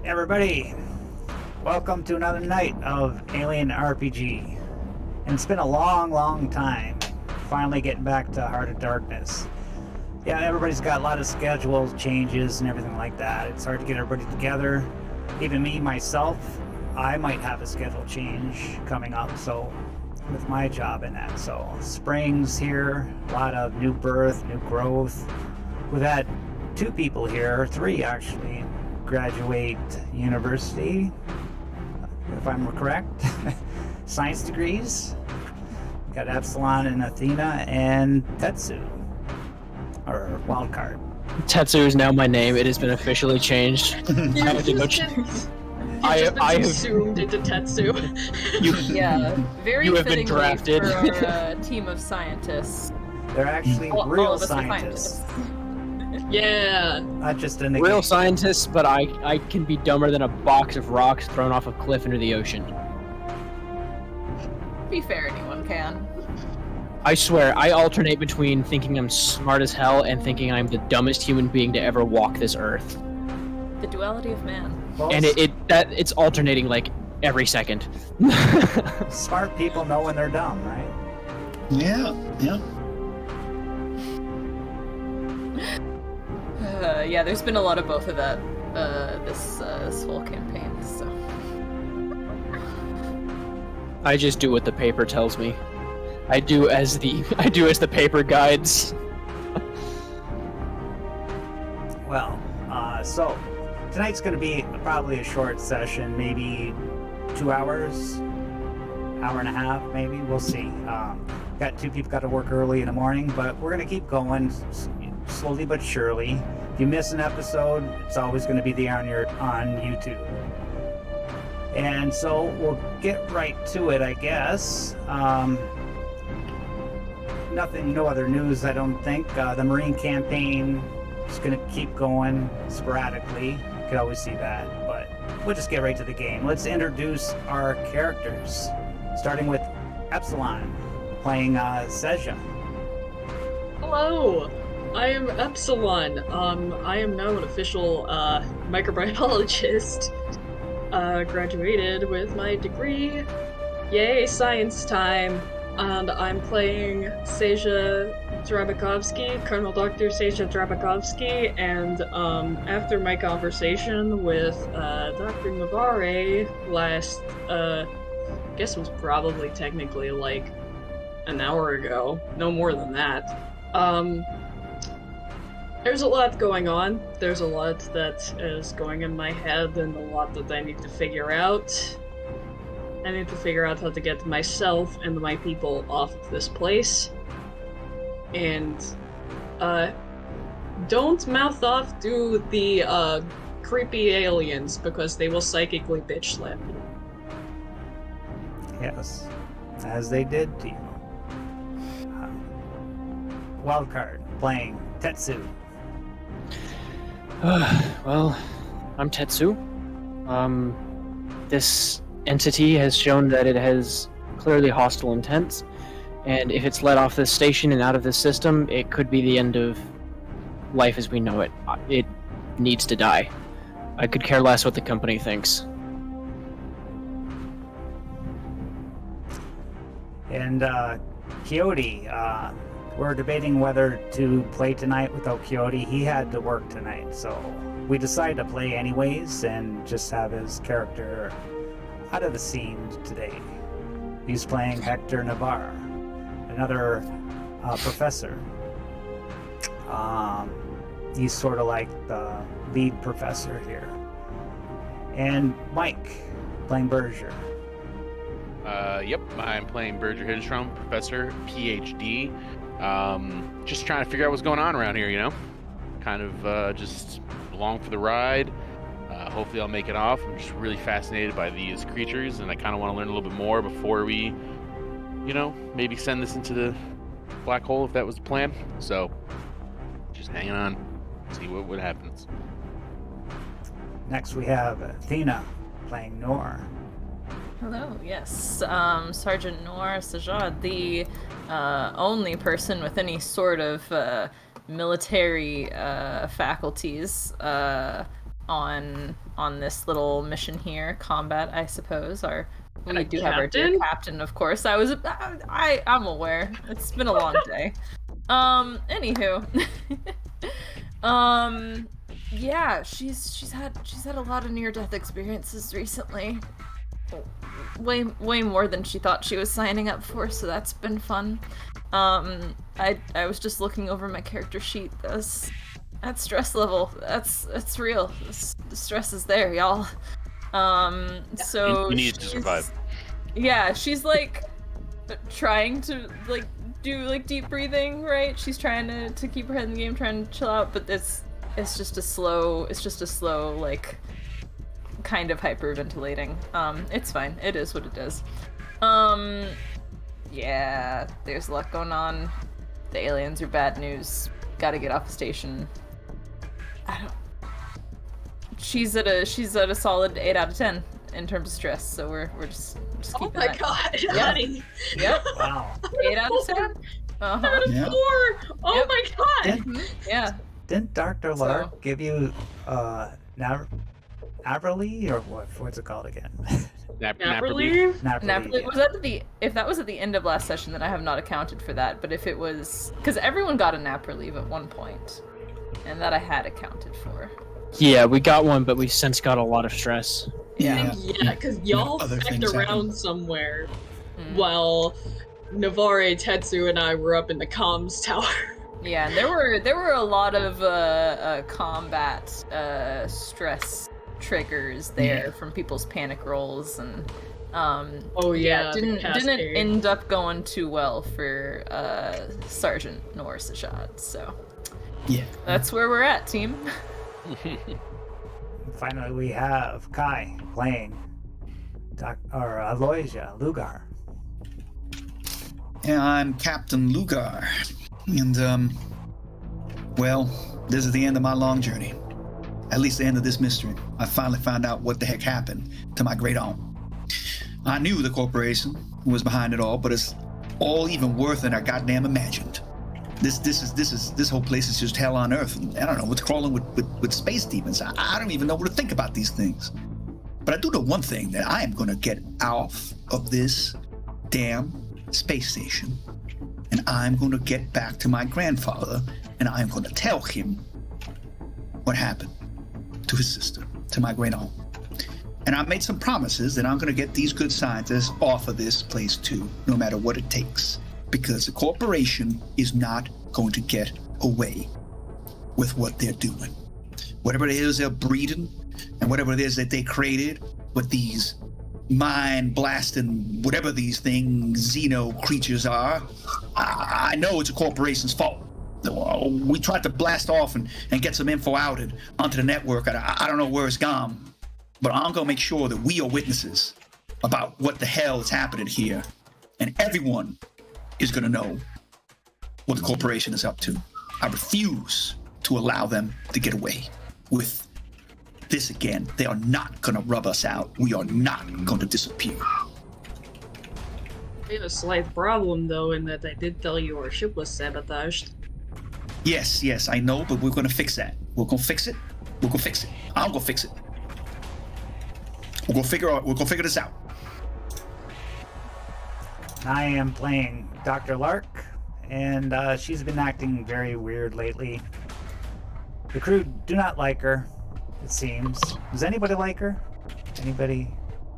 Everybody, welcome to another night of Alien RPG. And it's been a long time finally getting back to Heart of Darkness. Yeah, everybody's got a lot of schedule changes and everything like that. It's hard to get everybody together. Even me, myself, I might have a schedule change coming up, so with my job in that. So spring's here, a lot of new birth, new growth. We've had 2 people here, 3 actually, graduate university, if I'm correct. Science degrees. We got Epsilon and Athena and Tetsu, or Wildcard. Tetsu is now my name. It has been officially changed. I have to go I have assumed into Tetsu. Very you have fitting been drafted for our team of scientists. They're actually All real of us are scientists. Yeah. Not just in the real game. scientists, but I can be dumber than a box of rocks thrown off a cliff into the ocean. To be fair, anyone can. I swear, I alternate between thinking I'm smart as hell and thinking I'm the dumbest human being to ever walk this earth. The duality of man. Well, And it's alternating like every second. smart people know when they're dumb, right? Yeah. There's been a lot of both of that this whole campaign. So I just do what the paper tells me. I do as the paper guides. Well, so tonight's going to be probably a short session, maybe 2 hours, hour and a half, maybe. We'll see. Got 2 people got to work early in the morning, but we're going to keep going slowly but surely. If you miss an episode, it's always going to be there on YouTube. And so we'll get right to it, I guess. No other news, I don't think. The Marine campaign is going to keep going sporadically. You could always see that, but we'll just get right to the game. Let's introduce our characters, starting with Epsilon, playing Seja. Hello. I am Epsilon. I am now an official microbiologist. Graduated with my degree. Yay, science time. And I'm playing Seja Drabakovsky, Colonel Dr. Seja Drabakovsky, and after my conversation with Dr. Navarre last, I guess it was probably technically like an hour ago, no more than that, there's a lot going on. There's a lot that is going in my head and a lot that I need to figure out. I need to figure out how to get myself and my people off of this place. And, don't mouth off to the, creepy aliens, because they will psychically bitch slap you. Yes, as they did to you. Wildcard, playing Tetsu. Well, I'm Tetsu. This entity has shown that it has clearly hostile intents, and if it's let off this station and out of this system, it could be the end of life as we know it. It needs to die. I could care less what the company thinks. And Coyote, we're debating whether to play tonight without Coyote. He had to work tonight, so we decided to play anyways and just have his character out of the scene today. He's playing Hector Navarre, another professor. He's sort of like the lead professor here. And Mike, playing Berger. Yep, I'm playing Berger Hidstrom, professor, PhD. Just trying to figure out what's going on around here, you know? Kind of just along for the ride. Hopefully I'll make it off. I'm just really fascinated by these creatures, and I kind of want to learn a little bit more before we, you know, maybe send this into the black hole if that was the plan. So, just hanging on, see what happens. Next we have Athena, playing Nor. hello, yes, Sergeant Noor Sajad, the only person with any sort of military faculties on on this little mission here, combat, I suppose. We do have our dear captain? captain, of course. I'm aware. It's been a long day. Anywho. Yeah, she's had a lot of near-death experiences recently. Way more than she thought she was signing up for, so that's been fun. I was just looking over my character sheet. That stress level, that's real. The stress is there, y'all. So you need to survive. Yeah, she's like trying to like do like deep breathing, right? She's trying to keep her head in the game, trying to chill out, but it's just a slow like kind of hyperventilating. It's fine. It is what it is. Yeah, there's a lot going on. The aliens are bad news. Gotta get off the station. She's at a solid 8 out of 10 in terms of stress, so we're just Oh keeping my that. god, Yep. honey. Yep. Wow. 8 out of 10. Out of Yeah. 4. Oh Yep. my god. Yeah. Didn't Dr. So- Lark give you Navarre, or what's it called again? Napper leave? Napoli, if that was at the end of last session, then I have not accounted for that. But if it was, because everyone got a napper leave at one point, and that I had accounted for. Yeah, we got one, but we since got a lot of stress. Yeah, because y'all Other fecked things around happen. somewhere Mm. while Navarre, Tetsu, and I were up in the comms tower. Yeah, and there were a lot of combat stress triggers there from people's panic rolls, and Oh yeah, the didn't cascade. end up going too well for Sergeant Norris Ashad. So Yeah. that's where we're at, team. Finally, we have Kai playing Aloysia Lugar. And I'm Captain Lugar. And, well, this is the end of my long journey. At least the end of this mystery. I finally found out what the heck happened to my great aunt. I knew the corporation was behind it all, but it's all even worse than I goddamn imagined. This whole place is just hell on earth. And I don't know what's crawling with space demons. I don't even know what to think about these things. But I do know one thing, that I am going to get off of this damn space station, and I'm going to get back to my grandfather, and I'm going to tell him what happened to his sister, to my great aunt. And I made some promises that I'm going to get these good scientists off of this place too, no matter what it takes. Because the corporation is not going to get away with what they're doing. Whatever it is they're breeding, and whatever it is that they created with these mind-blasting, whatever these things, xeno creatures are, I know it's a corporation's fault. We tried to blast off and get some info out and onto the network. I don't know where it's gone, but I'm going to make sure that we are witnesses about what the hell is happening here. And everyone is going to know what the corporation is up to. I refuse to allow them to get away with this again. They are not going to rub us out. We are not going to disappear. We have a slight problem though, in that I did tell you our ship was sabotaged. Yes, I know, but we're going to fix that. We're going to fix it. We're going to fix it. I'm going to fix it. We're going to figure this out. I am playing Dr. Lark, and she's been acting very weird lately. The crew do not like her, it seems. Does anybody like her? Anybody?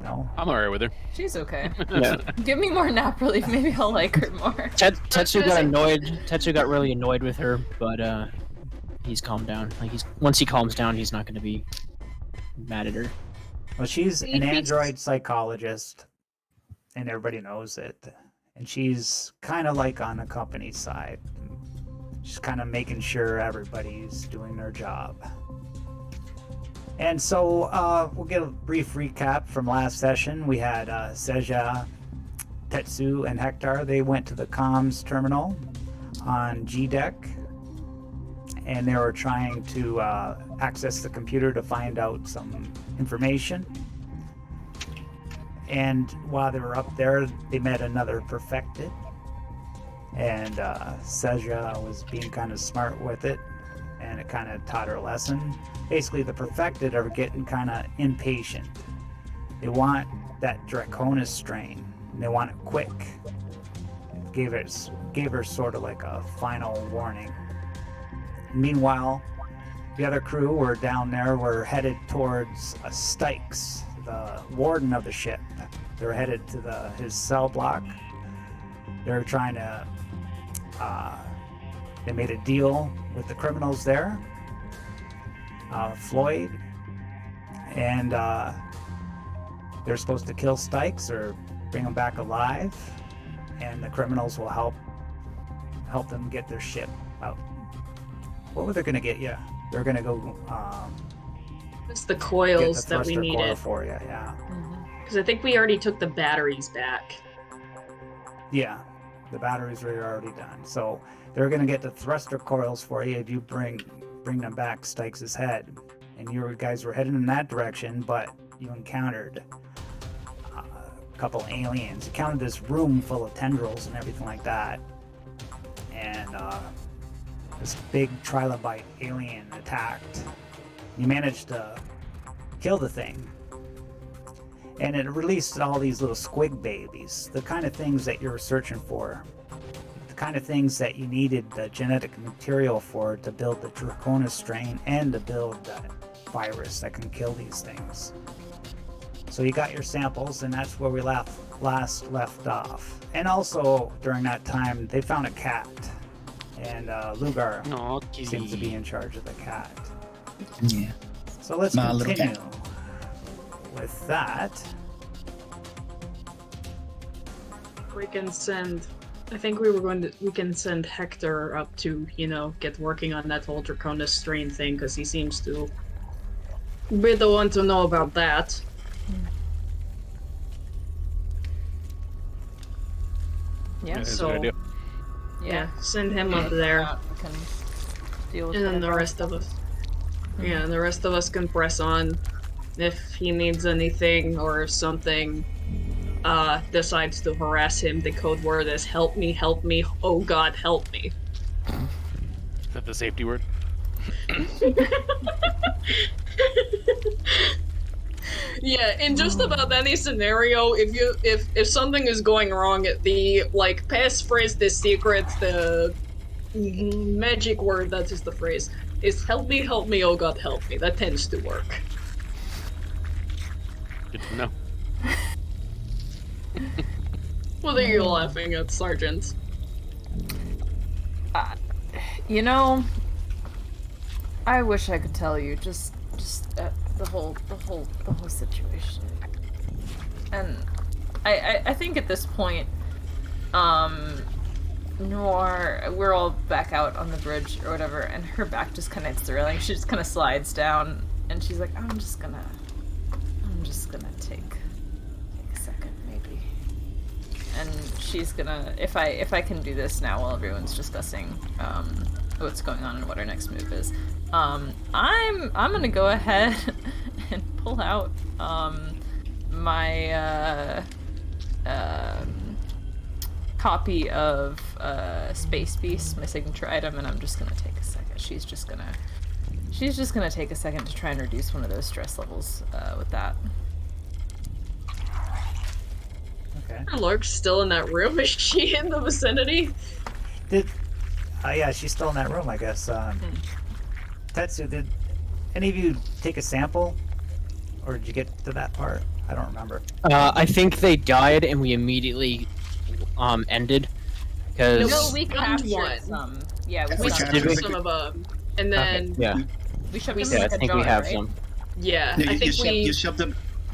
No? I'm alright with her. She's okay. Yeah. Give me more nap relief, maybe I'll like her more. Tetsu got annoyed. Tetsu got really annoyed with her, but he's calmed down. Like once he calms down, he's not going to be mad at her. Well, she's He an thinks- android psychologist, and everybody knows it. And she's kind of like on the company side. She's kind of making sure everybody's doing their job. And so we'll get a brief recap from last session. We had Seja, Tetsu, and Hector. They went to the comms terminal on G deck, and they were trying to access the computer to find out some information. And while they were up there, they met another perfected. And Seja was being kind of smart with it. and it kind of taught her a lesson. Basically, the perfected are getting kind of impatient. They want that Draconis strain, and they want it quick. It gave her sort of like a final warning. Meanwhile, the other crew were down there, were headed towards Styx, the warden of the ship. They were headed to his cell block. They were trying to, they made a deal with the criminals there, Floyd, and they're supposed to kill Stykes or bring him back alive, and the criminals will help them get their ship out. What were they going to get you? They're going to go It's the get the coils that we thruster coil needed. for you, yeah. Because I think we already took the batteries back. Yeah, the batteries were already done. So they're going to get the thruster coils for you if you bring them back Stykes' head. And you guys were heading in that direction, but you encountered a couple aliens. You encountered this room full of tendrils and everything like that. And this big trilobite alien attacked. You managed to kill the thing. And it released all these little squid babies, the kind of things that you were searching for, the kind of things that you needed the genetic material for to build the Draconis strain and to build that virus that can kill these things. So you got your samples, and that's where we last left off. And also during that time, they found a cat, and Lugar seems to be in charge of the cat. Yeah. So let's My little continue cat. with that. We can send. I think we can send Hector up to, get working on that whole Draconis strain thing, because he seems to be the one to know about that. Yeah. That's a So- good idea. Yeah, send him up there, We can deal with and then the whatever rest of else. us. Yeah, and the rest of us can press on. If he needs anything or if something decides to harass him, the code word is help me, oh god, help me. Is that the safety word? Yeah, in just about any scenario, if something is going wrong, the passphrase, the secret, the magic word, that is the phrase, is help me, oh god, help me. That tends to work. Good to know. What are you laughing at, Sergeant? I wish I could tell you just the whole situation. And I think at this point, Noir, we're all back out on the bridge or whatever, and her back just kind of hits the railing. She just kind of slides down, and she's like, I'm just gonna take a second, maybe. And she's gonna, if I can do this now while everyone's discussing what's going on and what our next move is, I'm gonna go ahead and pull out my copy of Space Beast, my signature item, and I'm just gonna take a second. She's just gonna take a second to try and reduce one of those stress levels with that. Okay. Are Lark's still in that room? Is she in the vicinity? Yeah, she's still in that room, I guess. Tetsu, did any of you take a sample? Or did you get to that part? I don't remember. I think they died and we immediately ended because No, we found captured one. some. Yeah, We we captured captured one. some of them, and then yeah, we shoved we- them in I like a think jar, we have right? some. yeah, Yeah, I think you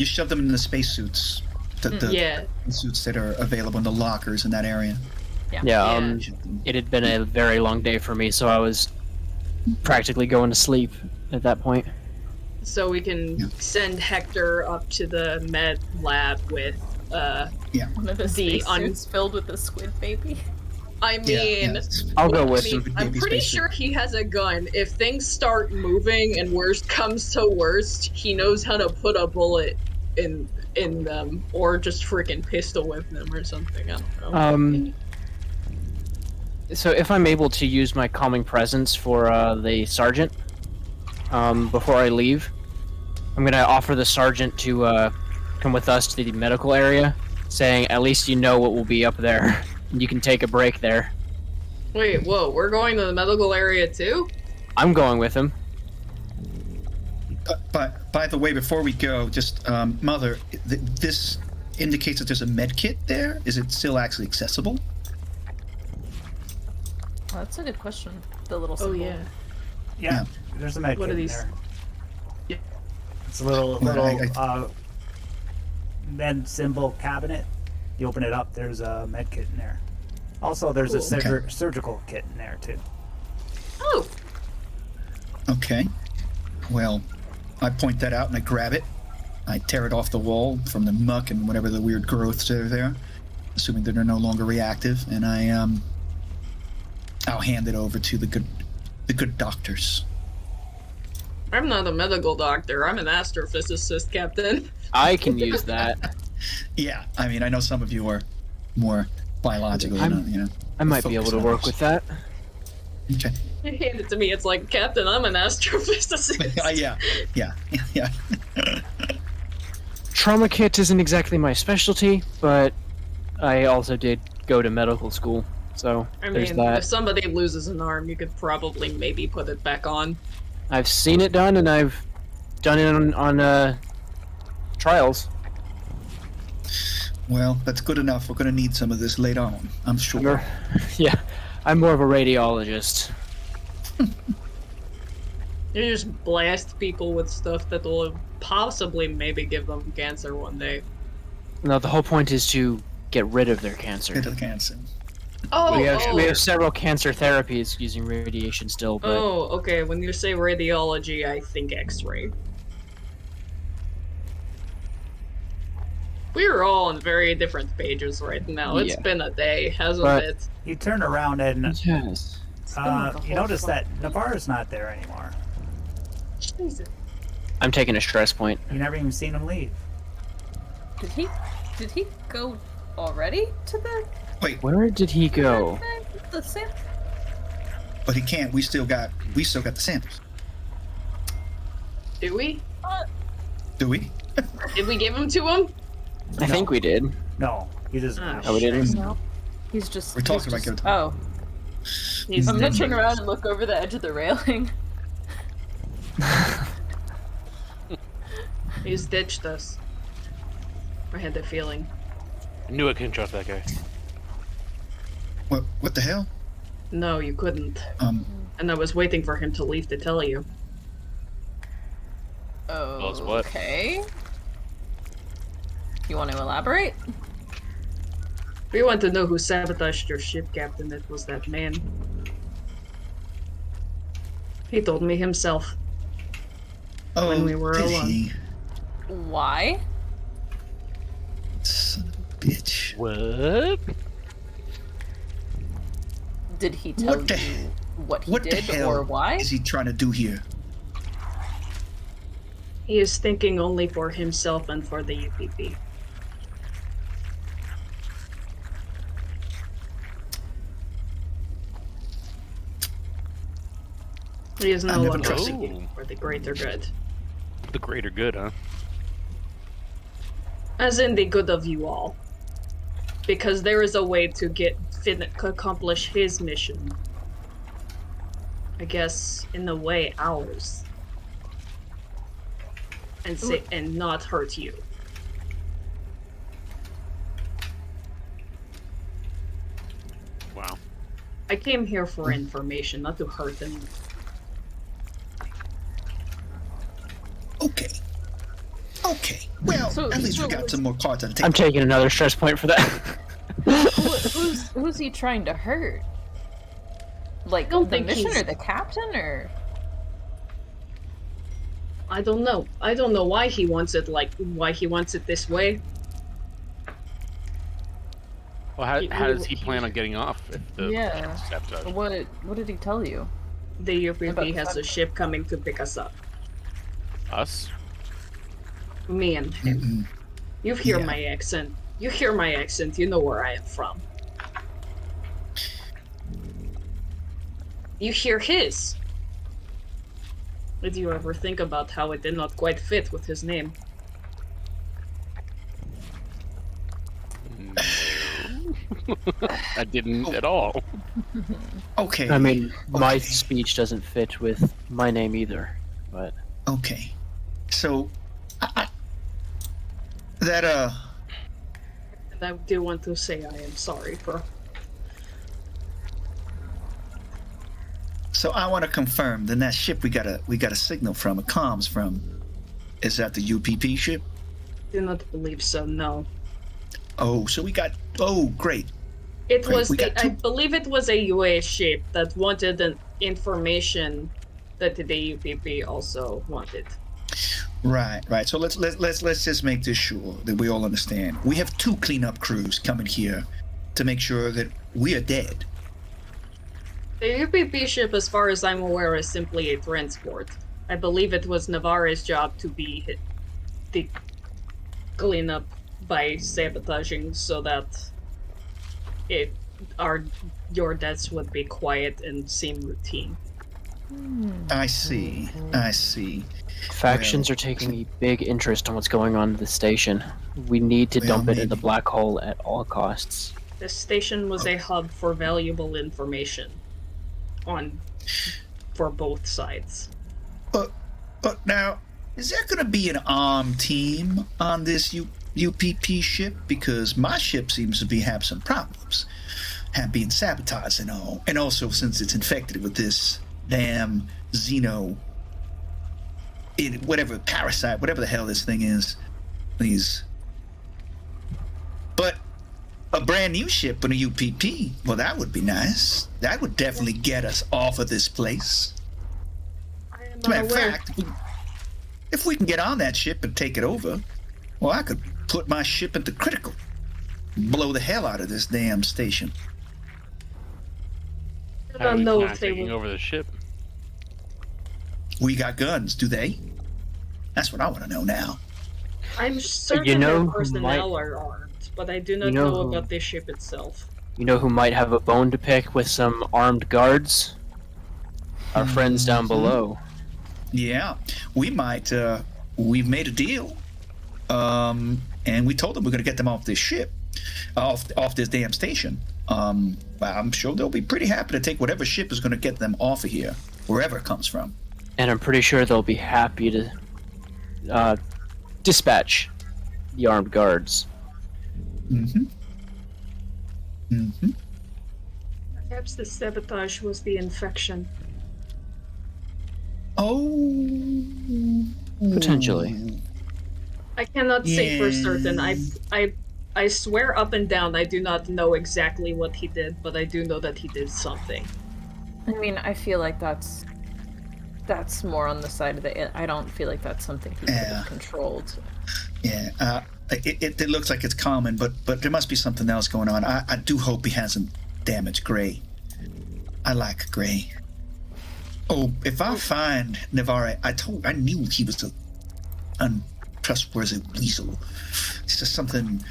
shoved them in the spacesuits. The yeah. suits that are available in the lockers in that area. Yeah, Yeah. it had been a very long day for me, so I was practically going to sleep at that point. So we can send Hector up to the med lab with One of the The spacesuits filled with the squid baby. I mean, I'll go with I mean, him. I'm Baby pretty spacesuit. sure he has a gun. If things start moving and worst comes to worst, he knows how to put a bullet in them, or just freaking pistol whip them or something. I don't know. So if I'm able to use my calming presence for the sergeant before I leave, I'm gonna offer the sergeant to come with us to the medical area, saying at least you know what will be up there. You can take a break there. Wait, whoa, we're going to the medical area too? I'm going with him. But by the way, before we go, just Mother, this indicates that there's a med kit there. Is it still actually accessible? Oh, that's a good question. The little Oh symbol. yeah. Yeah, there's a med What kit are in these? there. Yeah. It's a little Well, med symbol cabinet. You open it up, there's a med kit in there. Also, there's a Cool. surgical kit in there too. Oh, Okay. Well, I point that out and I grab it. I tear it off the wall from the muck and whatever the weird growths that are there, assuming that they're no longer reactive, and I'll hand it over to the good doctors. I'm not a medical doctor. I'm an astrophysicist, Captain. I can use that. Yeah, I mean, I know some of you are more biological, I might be able to work with that. Okay. You hand it to me. It's like, Captain, I'm an astrophysicist. Yeah. Trauma kit isn't exactly my specialty, but I also did go to medical school, so I there's mean, that. if somebody loses an arm, you could probably maybe put it back on. I've seen it done, and I've done it on trials. Well, that's good enough. We're going to need some of this later on, I'm sure. Yeah, I'm more of a radiologist. You just blast people with stuff that will possibly maybe give them cancer one day. No, the whole point is to get rid of their cancer. Get to the cancer. Oh, We have several cancer therapies using radiation still, but Oh, okay. When you say radiology, I think X-ray. We're all on very different pages right now. It's Yeah. been a day, hasn't But- it? You turn around and yes. been like a you whole notice that fucking- Navarre's not there anymore. Jesus. I'm taking a stress point. You never even seen him leave. Did he go already to the Wait, Where did he go? the same? but he can't. We still got the samples. Did we? Do we? Did we give them to him? I think we did. No, he doesn't. Ah, have Oh, we it. didn't? No. He's just. We're talking he's about just- giving- Oh, He's I'm gonna ditching turn us. around and look over the edge of the railing. He's ditched us. I had the feeling. I knew I couldn't trust that guy. What the hell? No, you couldn't. Um, And I was waiting for him to leave to tell you. Oh, it's what? okay. You want to elaborate? We want to know who sabotaged your ship, Captain. It was that man. He told me himself. oh, When we were did alone. he? Why? Son of a bitch. What? Did he tell What the- you what he What the did hell or why? is he trying to do here? He is thinking only for himself and for the UPP. He is no I never longer trusted thinking for the greater good. The greater good, huh? As in the good of you all. Because there is a way to accomplish his mission. I guess, in a way, ours. And not hurt you. Wow. I came here for information, not to hurt anyone. Okay. Okay. Well, So- at least we so- got some more cards on the table. I'm taking another stress point for that. Who's he trying to hurt? Like Don't the think mission he's- or the captain or? I don't know. I don't know why he wants it this way. Well, how does he plan on getting off if the Yeah. sabotage? What did he tell you? The UPP About has the a ship coming to pick us up. Us? Me and him. Mm-mm. You hear Yeah. my accent. You hear my accent. You know where I am from. You hear his. Did you ever think about how it did not quite fit with his name? I didn't at all. Okay. I mean, my Okay. speech doesn't fit with my name either, but Okay. So, that And I do want to say I am sorry for. So I want to confirm. Then that ship we got a signal from, a comms from. Is that the UPP ship? Do not believe so. No. Oh, so we got. Oh, great. It Great, was we got I two- believe it was a UA ship that wanted an information that the UPP also wanted. Right. So let's just make this sure that we all understand. We have 2 cleanup crews coming here to make sure that we are dead. The UPP ship, as far as I'm aware, is simply a transport. I believe it was Navarre's job to be the cleanup by sabotaging so that your deaths would be quiet and seem routine. I see. factions Well, are taking a big interest in what's going on at the station. We need to Well, dump it in the maybe. black hole at all costs. The station was a hub for valuable information for both sides. But now, is there going to be an armed team on this UPP ship? Because my ship seems to have some problems, being sabotaged and all, and also since it's infected with this damn whatever parasite, whatever the hell this thing is. Please. But a brand new ship with a UPP, well, that would be nice. That would definitely get us off of this place. I am As a matter of unaware. fact, if we can get on that ship and take it over, well, I could put my ship into critical, blow the hell out of this damn station. I How do don't we know plan if they taking would. over the ship? We got guns, do they? That's what I want to know now. I'm certain You know their who personnel might- are armed, but I do not You know know who- about the ship itself. You know who might have a bone to pick with some armed guards? Our friends down Mhm. below. Yeah, we might. We've made a deal, and we told them we're going to get them off this ship, off this damn station. I'm sure they'll be pretty happy to take whatever ship is going to get them off of here, wherever it comes from. And I'm pretty sure they'll be happy to dispatch the armed guards. Mm-hmm. Mm-hmm. Perhaps the sabotage was the infection. Oh. Potentially. I cannot say for certain. Yes. I swear up and down I do not know exactly what he did, but I do know that he did something. I mean, I feel like that's more on the side of I don't feel like that's something he could Yeah. have controlled. Yeah. It looks like it's common, but there must be something else going on. I do hope he hasn't damaged Gray. I like Gray. Oh, if I find Navarre, I knew he was an untrustworthy weasel. It's just something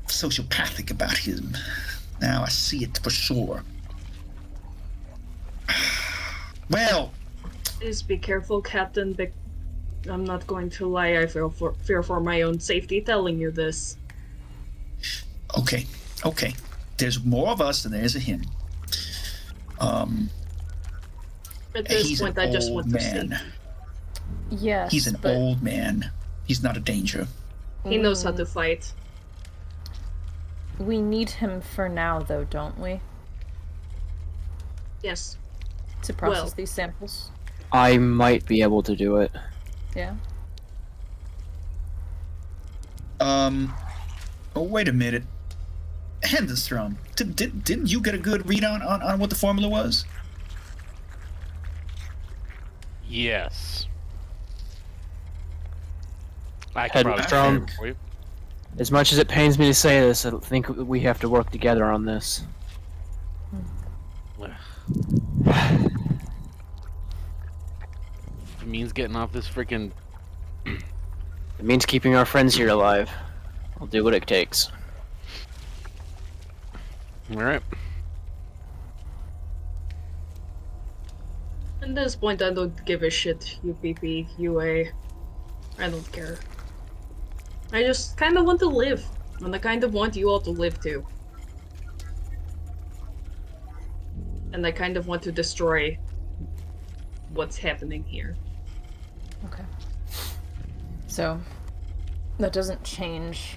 sociopathic about him. Now I see it for sure. Well, Please be careful, Captain. I'm not going to lie. I fear for my own safety telling you this. okay. There's more of us than there is of him. At this He's point, an I just old want to man. see. Yes, He's an but old man. He's not a danger. He knows how to fight. we need him for now, though, don't we? Yes. To process Well. these samples. I might be able to do it. Yeah. Oh, wait a minute. Henderstrom, didn't you get a good read on what the formula was? Yes. I Head can probably strong. prepare for you. As much as it pains me to say this, I think we have to work together on this. It means getting off this freaking. It means keeping our friends here alive. I'll do what it takes. All right. At this point, I don't give a shit, UPP, UA. I don't care. I just kind of want to live, and I kind of want you all to live too. And I kind of want to destroy what's happening here. Okay. So, that doesn't change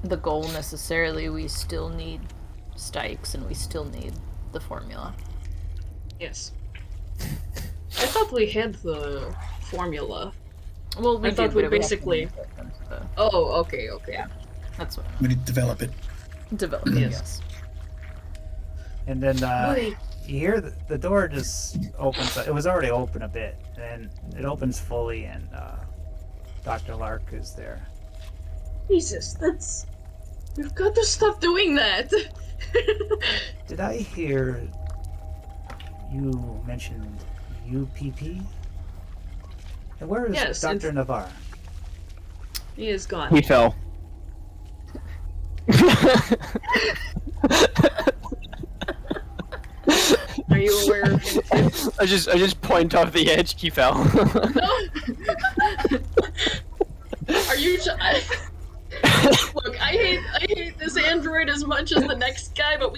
the goal necessarily. We still need Stykes, and we still need the formula. Yes. I thought we had the formula. Well, we I thought did, we but we have to basically- use it, so Oh, okay. Yeah. that's what We need to develop it. developing. Yes. Yes. And then Wait. you hear the door just opens. It was already open a bit, and it opens fully, and Dr. Lark is there. Jesus, that's... You've got to stop doing that! Did I hear you mentioned UPP? And where is Yes, Dr. Navarre? He is gone. He fell. Are you aware of him too? I just point off the edge. He fell. Are you... Look, I hate this android as much as the next guy, but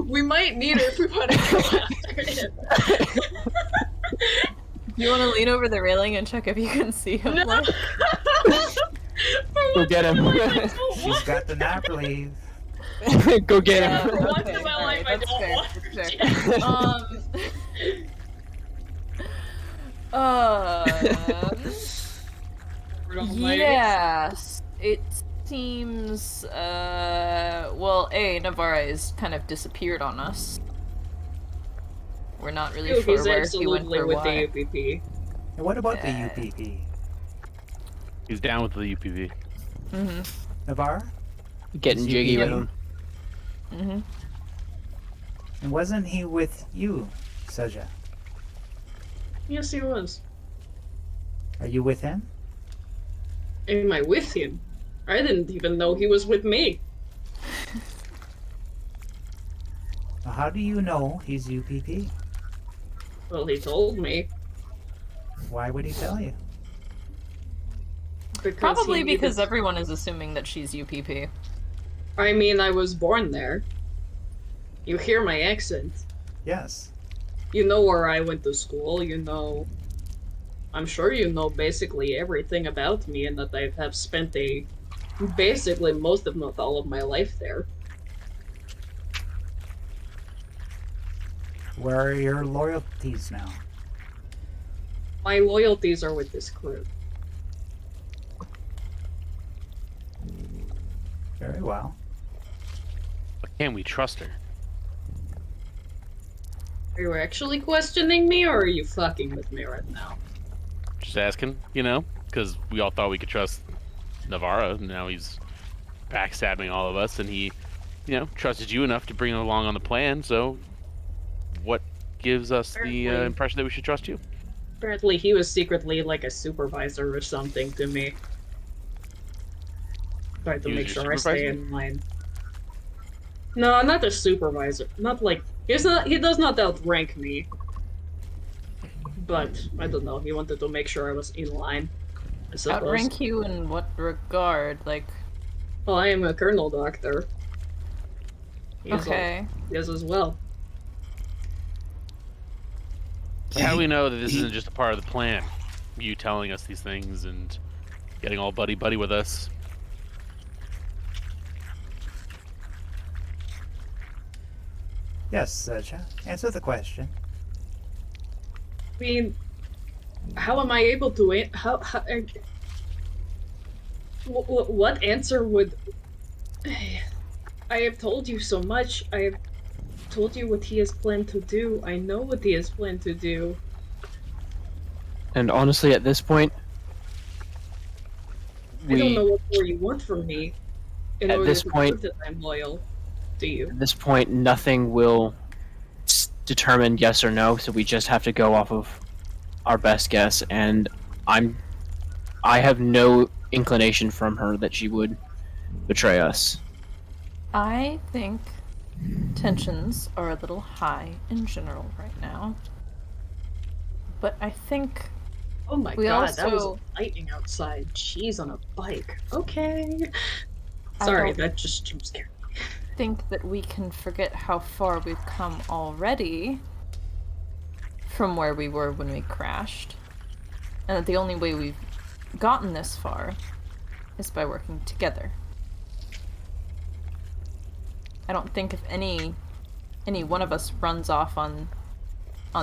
we might need it if we want to go after him. You want to lean over the railing and check if you can see him? No! Like? Go get him. She's got the nap relief. Go get Yeah, him. for once in my life, I that's don't fair, want that's to. fair. Yes, it seems, well, Navarre has kind of disappeared on us. We're not really sure He's where he went absolutely or with why. the UPP. And what about Yeah. the UPP? He's down with the UPV. Mm-hmm. Navarre? Getting jiggy with him. Mm-hmm. And wasn't he with you, Seja? Yes, he was. Are you with him? Am I with him? I didn't even know he was with me. Now, how do you know he's UPP? Well, he told me. Why would he tell you? Because Probably he needed- because everyone is assuming that she's UPP. I mean, I was born there. You hear my accent. Yes. You know where I went to school, you know... I'm sure you know basically everything about me and that I have spent basically most if not all of my life there. Where are your loyalties now? My loyalties are with this crew. Very well. But can we trust her? Are you actually questioning me or are you fucking with me right now? Just asking, you know, because we all thought we could trust Navarre. Now he's backstabbing all of us, and he, you know, trusted you enough to bring him along on the plan. So, what gives us the Apparently- impression that we should trust you? Apparently he was secretly like a supervisor or something to me. Tried to He was make your sure I stay supervisor? in line. No, not a supervisor. Not like he does not outrank me. But I don't know, he wanted to make sure I was in line. I suppose. Outrank you in what regard? Like, Well, I am a colonel doctor. okay. Yes, as well. How do we know that this isn't just a part of the plan? You telling us these things and getting all buddy-buddy with us? Yes, Seja. Answer the question. I mean, how am I able to what answer would... I have told you so much. I have told you what he has planned to do. I know what he has planned to do. And honestly, at this point, I don't know what more you want from me in At order this to point- prove that I'm loyal to you. at this point, nothing will determine yes or no. So we just have to go off of our best guess. And I have no inclination from her that she would betray us. I think tensions are a little high in general right now. But I think Oh my We god, that was also- lightning outside. She's on a bike. Okay. I Sorry, don't that just jump scared. think that we can forget how far we've come already from where we were when we crashed. And that the only way we've gotten this far is by working together. I don't think if any one of us runs off on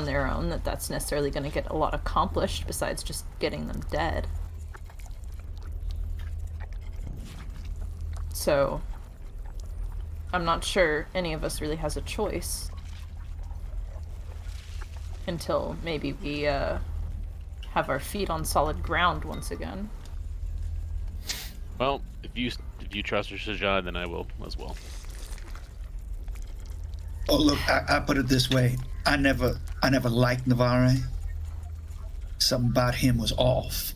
their own that's necessarily going to get a lot accomplished besides just getting them dead. So I'm not sure any of us really has a choice until maybe we have our feet on solid ground once again. Well, if you trust Sajad, then I will as well. Oh, look, I put it this way. I never liked Navarre. Something about him was off.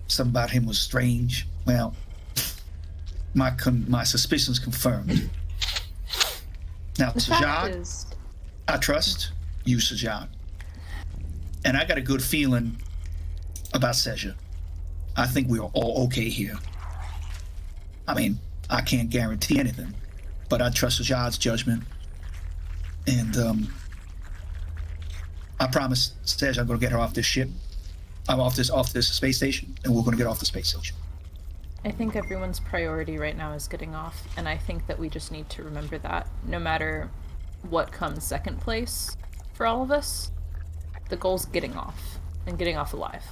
Something about him was strange. Well, my suspicions confirmed. Now, The fact Sajad, is, I trust you, Sajad. And I got a good feeling about Seja. I think we're all okay here. I mean, I can't guarantee anything, but I trust Sajad's judgment. And I promise Seja I'm going to get her off this ship. I'm off this space station, and we're going to get off the space station. I think everyone's priority right now is getting off, and I think that we just need to remember that no matter what comes second place for all of us, the goal's getting off, and getting off alive.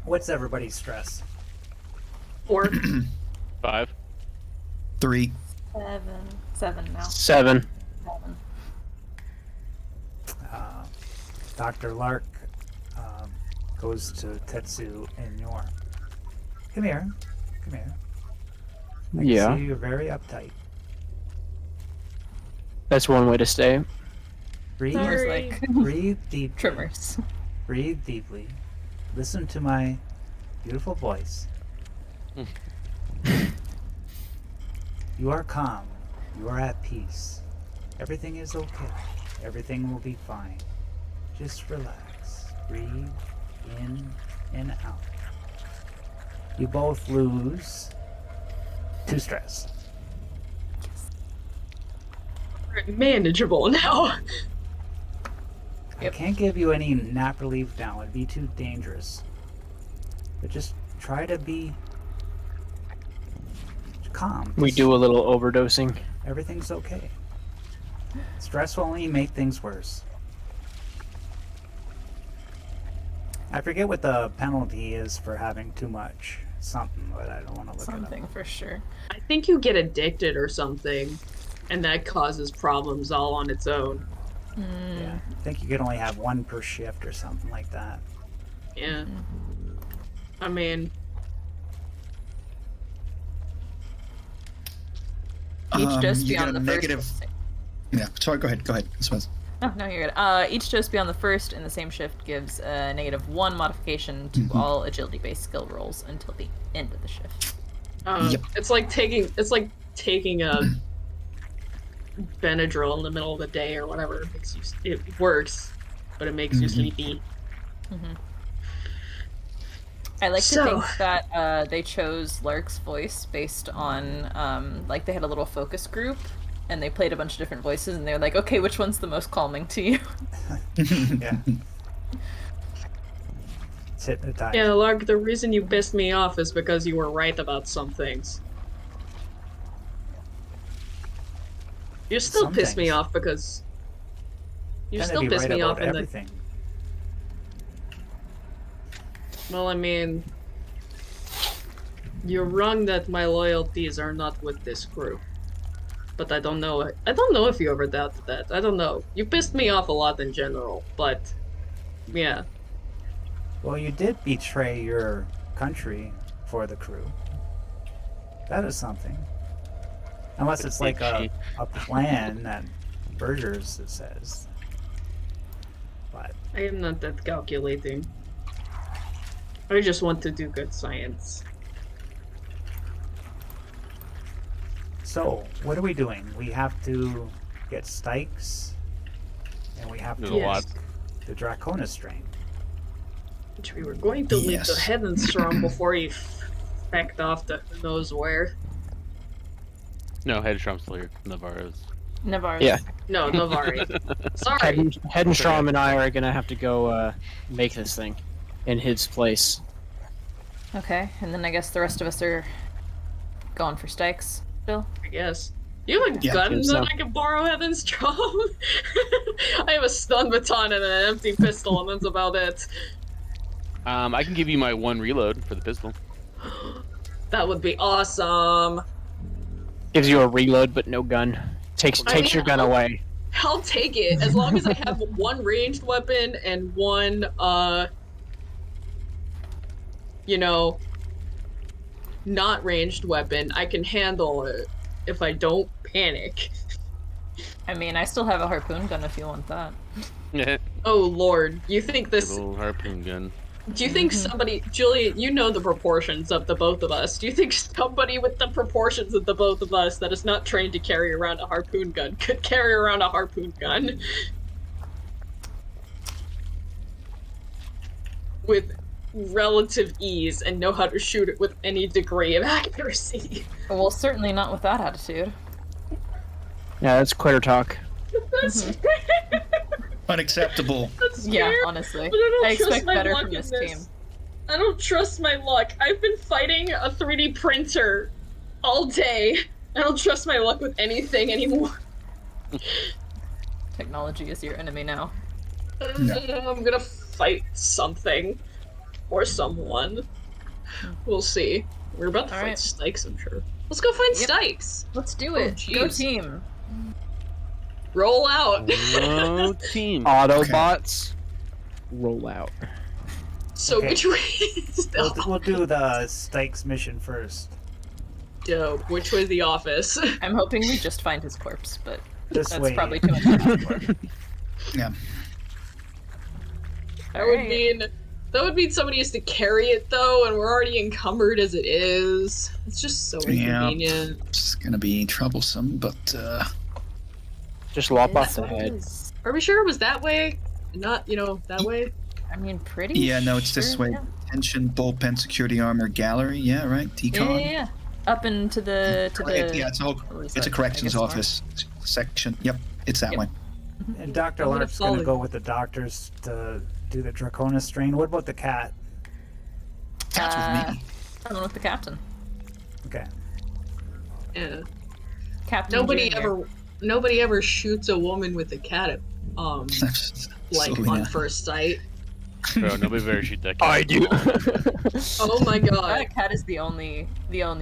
What's everybody's stress? 4. 5. 3. 7 now. 7. 7. Dr. Lark goes to Tetsu and Yor. Come here. Come here. I can Yeah. see you're very uptight. That's one way to stay. Breathe, Yours Sorry. like breathe deeply. trimmers. Breathe deeply. Listen to my beautiful voice. You are calm. You are at peace. Everything is okay. Everything will be fine. Just relax. Breathe in and out. You both lose 2 stress. Manageable now. I can't give you any nap relief now. It'd be too dangerous. But just try to be calm. We Just- do a little overdosing. Everything's okay. Stress will only make things worse. I forget what the penalty is for having too much. Something, but I don't want to look Something for sure. I think you get addicted or something, and that causes problems all on its own. it up. Yeah, I think you can only have 1 per shift or something like that. Yeah. I mean, Each dose you get beyond a the negative. first. Yeah, sorry, go ahead. I suppose. Oh no, you're good. Each dose beyond the first in the same shift gives a -1 modification to all agility-based skill rolls until the end of the shift. Yep. it's like taking a Benadryl in the middle of the day or whatever. It works, but it makes you sleepy. I like So- to think that they chose Lark's voice based on like they had a little focus group and they played a bunch of different voices and they're like, okay, which one's the most calming to you? Yeah. It's hypnotized. Yeah, Lark, the reason you pissed me off is because you were right about some things. You still Some piss me things. off because you Tend to still be piss right me about off in everything. Well, I mean, you're wrong that my loyalties are not with this crew. But I don't know. I don't know if you ever doubted that. I don't know. You pissed me off a lot in general, but yeah. Well, you did betray your country for the crew. That is something. Unless it's like a plan that Berger's says. But I am not that calculating. I just want to do good science. so, what are we doing? We have to get Stykes, and we have to There's get a lot. the Draconis strain. Which we were going to leave Yes. the heavens strong before he fecked off to who knows where. No, Headstrom's still here. Navarre's. Navarre. Yeah. No, Navarre. Sorry. Hedenstrom and I are gonna have to go make this thing in his place. Okay, and then I guess the rest of us are going for Stykes still. I guess. You have a Yeah, gun guess that so. I can borrow, Heavenstrom? I have a stun baton and an empty pistol, and that's about it. I can give you my 1 reload for the pistol. That would be awesome. Gives you a reload but no gun. Takes your gun away. I'll take it as long as I have 1 ranged weapon and 1, you know, not ranged weapon. I can handle it if I don't panic. I mean, I still have a harpoon gun if you want that. Oh lord, you think this? Little harpoon gun. Do you think somebody, Julie? You know the proportions of the both of us. Do you think somebody with the proportions of the both of us that is not trained to carry around a harpoon gun could carry around a harpoon gun with relative ease and know how to shoot it with any degree of accuracy? Well, certainly not with that attitude. Yeah, that's quitter talk. That's, Unacceptable. that's Yeah, fair, honestly. but I don't I trust expect my better luck from in this this. team. I don't trust my luck. I've been fighting a 3D printer all day. I don't trust my luck with anything anymore. Technology is your enemy now. I'm gonna fight something. Or someone. We'll see. We're about to fight Alright. Stykes, I'm sure. Let's go find Yep. Stykes! Let's do Oh, it. Go jeez. team. Roll out! Oh, team. Autobots, roll out. So Okay. which way is the We'll do the Stykes mission first. dope? Which way is the office? I'm hoping we just find his corpse, but This that's way. probably too much to ask for. Yeah. That would mean somebody has to carry it though, and we're already encumbered as it is. It's just so Yeah. inconvenient. It's gonna be troublesome, but Just lop off That's the what it head. is. Are we sure it was that way? Not, that way? I mean, pretty yeah, no, it's this sure, way. Yeah. Tension, bullpen, security armor, gallery. Yeah, right. Yeah, Decon. yeah. Up into the Yeah, it's a side, corrections I guess, office section. Yep, it's that Yep. way. And Dr. I'm gonna Lark's gonna follow go you. with the doctors to do the Draconis strain. What about the cat? Cat's with me. Coming with the captain. Okay. Yeah. Captain Nobody Junior. ever shoots a woman with a cat like So, on yeah. first sight. Bro, nobody better shoot that cat. I do. Oh my god. That cat is the only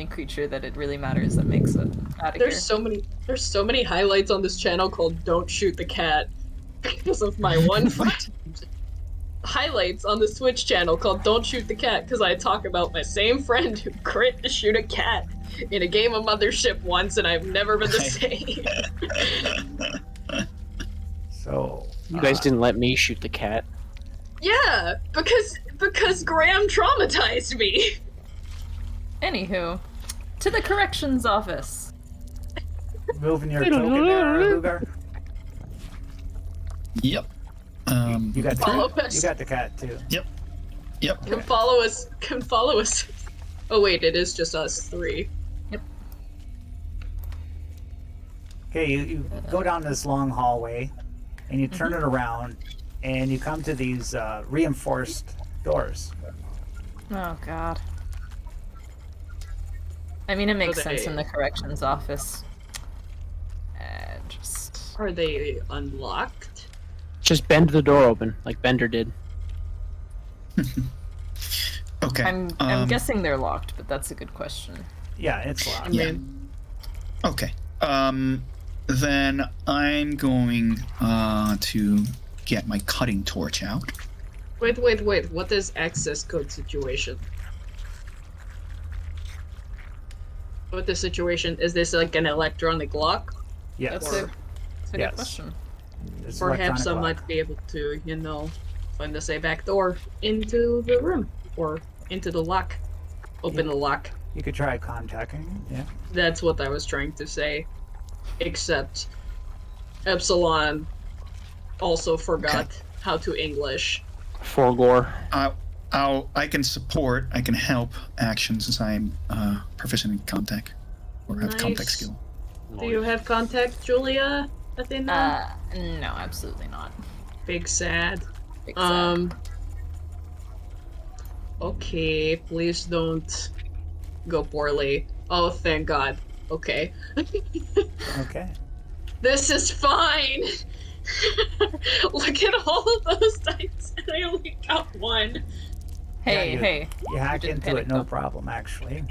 creature that it really matters that makes it out of There's here. so many highlights on this channel called "Don't Shoot the Cat" because of my one friend. Highlights on this Twitch channel called "Don't Shoot the Cat" because I talk about my same friend who crit to shoot a cat in a game of Mothership once, and I've never been the same. So You guys didn't let me shoot the cat. Yeah, because Graham traumatized me. Anywho, to the corrections office. moving your token there, Lugar. Yep. You got Follow the us. you got the cat too. Yep. Can follow us. Oh wait, it is just us three. Okay, you go down this long hallway, and you turn it around, and you come to these reinforced doors. Oh god. I mean, it makes Are they- sense in the corrections office. Are they unlocked? Just bend the door open, like Bender did. Okay. I'm guessing they're locked, but that's a good question. Yeah, it's locked. Yeah. Okay. Then I'm going to get my cutting torch out. Wait. What is access code situation? What the situation? Is this like an electronic lock? Yes. That's a good Yes. question. It's Perhaps I electronic lock. might be able to, find us a back door into the room. Or into the lock. Open the lock. You could try contacting. Yeah. That's what I was trying to say. Except Epsilon also forgot how to English. Forgore. I can support, I can help actions since I'm proficient in contact or have contact Nice. skill. Do you have contact, Julia? Athena? No, absolutely not. Big sad. Big sad. Okay, please don't go poorly. Oh, thank God. Okay. Okay. This is fine! Look at all of those dice, and I only got one. Hey, you- hey. You hack didn't into panic, it, no though. problem, actually.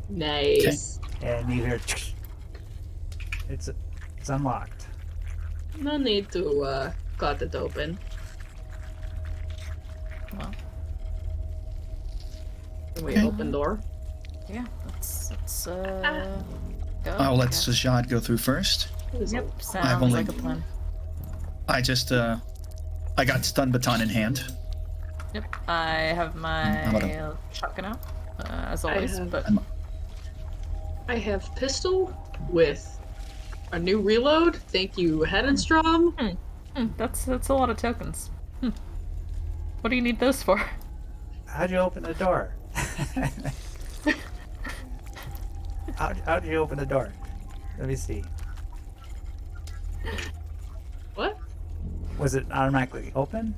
Nice. And you hear, it's unlocked. No need to cut it open. Well, Can we Okay. open door? yeah, let's go. I'll I let guess. Sajad go through first. Yep, sounds I've only- like a plan. I just I got stun baton in hand. Yep, I have How about my shotgun out, as always, have- but I have pistol with a new reload. Thank you, Hedenstrom. that's a lot of tokens. What do you need those for? How'd you open the door? How'd you open the door? Let me see. What? Was it automatically open?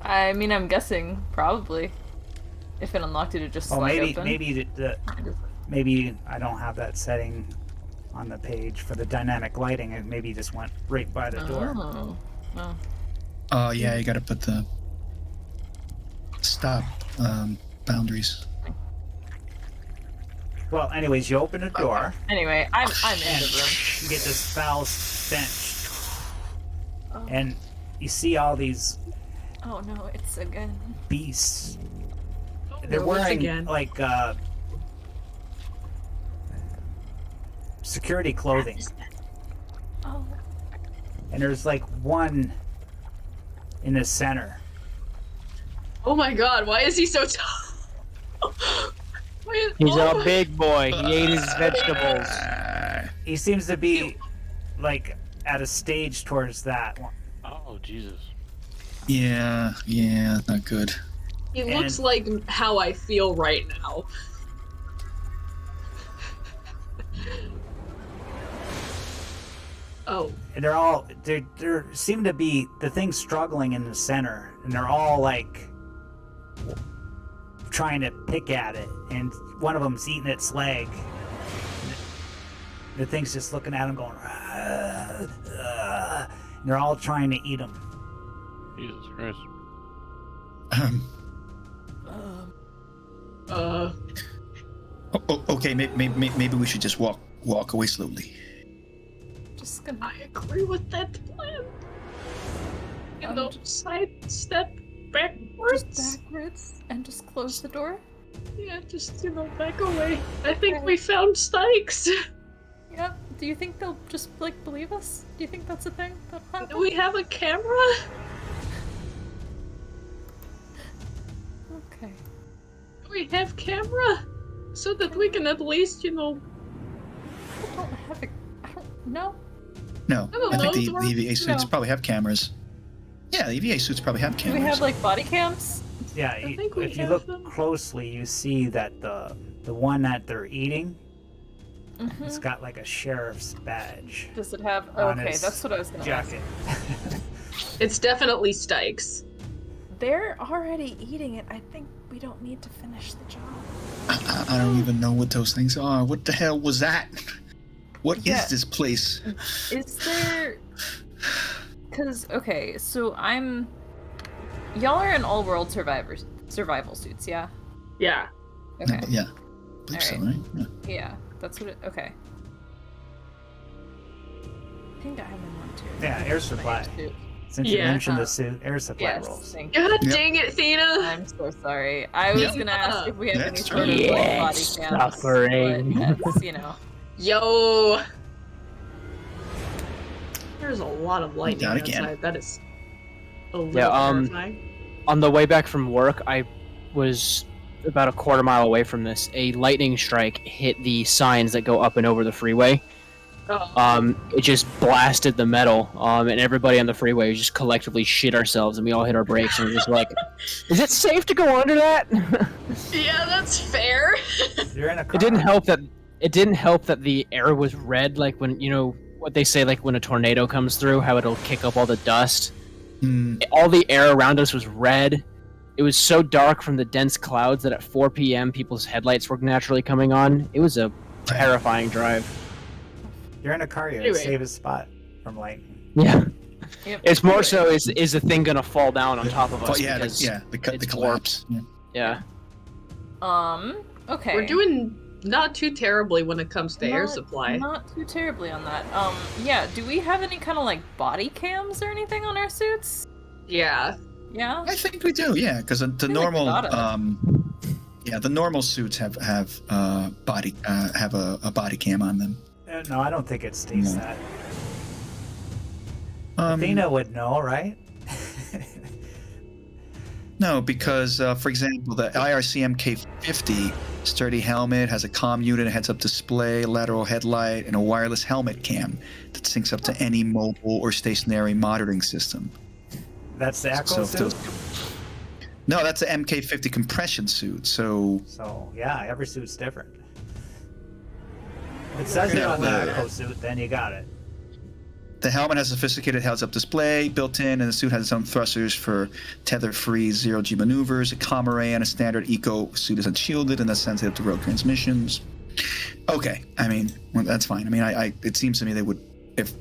I mean, I'm guessing probably. If it unlocked it, it just Oh, slide maybe open. maybe I don't have that setting on the page for the dynamic lighting. It maybe just went right by the door. Oh. Oh. Oh yeah, you gotta put the stop boundaries. Well, anyways, you open the door Anyway, I'm in and the room. you get this foul stench, Oh. and you see all these Oh no, it's again. beasts. Oh, They're no, once wearing again. like security clothing, Oh. and there's like one in the center. Oh my God! Why is he so tall? He's a big boy. He ate his vegetables. He seems to be like at a stage towards that one. Oh, Jesus. Yeah, not good. He looks like how I feel right now. Oh, And they're all there seem to be the thing struggling in the center, and they're all like trying to pick at it, and one of them's eating its leg. The thing's just looking at him going, and they're all trying to eat him. Jesus Christ. Okay, maybe we should just walk away slowly. Just gonna. I agree with that plan. You know, sidestep backwards. Backwards and just close the door. Yeah, just, back away. I think we found Stykes. Yep. Do you think they'll just like believe us? Do you think that's a thing that Do happens? we have a camera? Okay. Do we have camera? So that we can at least, I don't have a. I don't know. No, I don't I think know, the Dora. EVA suits No. probably have cameras. Yeah, the EVA suits probably have Do cameras. we have like body cams? Yeah, think we if you have look them. closely, you see that the one that they're eating, Mm-hmm. it's got like a sheriff's badge Does it have? on Okay, his that's what I was gonna ask. jacket. It's definitely Stykes. They're already eating it. I think we don't need to finish the job. I don't even know what those things are. What the hell was that? What is Yeah. this place? Is there? Because okay, so y'all are in all world survival suits, yeah. Yeah. Okay. Yeah, I believe so, Alright. right? Yeah. Yeah, that's what it. Okay. I think I have in one too. Yeah, air supply. Since you Yeah. mentioned the suit, air supply Yes. rolls. Thank you. God Yep. dang it, Athena! I'm so sorry. I was Yep. gonna ask if we have any That's sort of right. like, Yeah, body cams, suffering. but that's, Yo! There's a lot of lightning Down again. outside. That is a little Yeah, terrifying. On the way back from work, I was about a quarter mile away from this. A lightning strike hit the signs that go up and over the freeway. It just blasted the metal, and everybody on the freeway just collectively shit ourselves, and we all hit our brakes, and we're just like, "Is it safe to go under that?" Yeah, that's fair. You're in a car. It didn't help that the air was red, like when what they say, like when a tornado comes through, how it'll kick up all the dust. All the air around us was red. It was so dark from the dense clouds that at 4 p.m. people's headlights were naturally coming on. It was a terrifying drive. You're in a car. You Anyway. save his spot from lightning. Yeah. Yep. It's more so is the thing gonna fall down on top of us? But yeah, because the it's collapse. Yeah. Yeah. Okay. We're doing not too terribly when it comes to air supply. Not too terribly on that. Yeah, do we have any kind of like body cams or anything on our suits? Yeah. Yeah? I think we do, yeah, because the feel like normal, we gotta. the normal suits have a body cam on them. No, I don't think it states No. that. Um, Athena would know, right? No, because for example, the IRC MK50 sturdy helmet has a comm unit, a heads-up display, lateral headlight, and a wireless helmet cam that syncs up to any mobile or stationary monitoring system. That's the Echo So if suit. those- No, that's the MK50 compression suit. So So yeah, every suit's different. If it says it Yeah, on the the- Echo suit, then you got it. the helmet has a sophisticated heads-up display built in, and the suit has its own thrusters for tether-free zero-G maneuvers. A comm array and a standard eco suit is unshielded and that's sensitive to road transmissions. Okay, I mean, well, that's fine. I mean, I it seems to me they would, if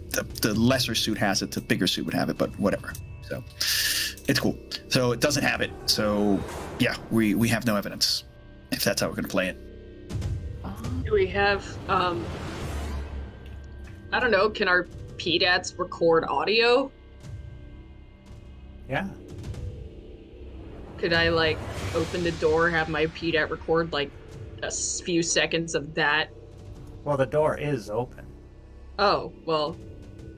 the lesser suit has it, the bigger suit would have it, but whatever. So it's cool. So it doesn't have it. So yeah, we have no evidence if that's how we're gonna play it. Do we have, I don't know, can our PDATs record audio? Yeah. Could I, like, open the door, have my PDAT record, like, a few seconds of that? Well, the door is open. Oh, well,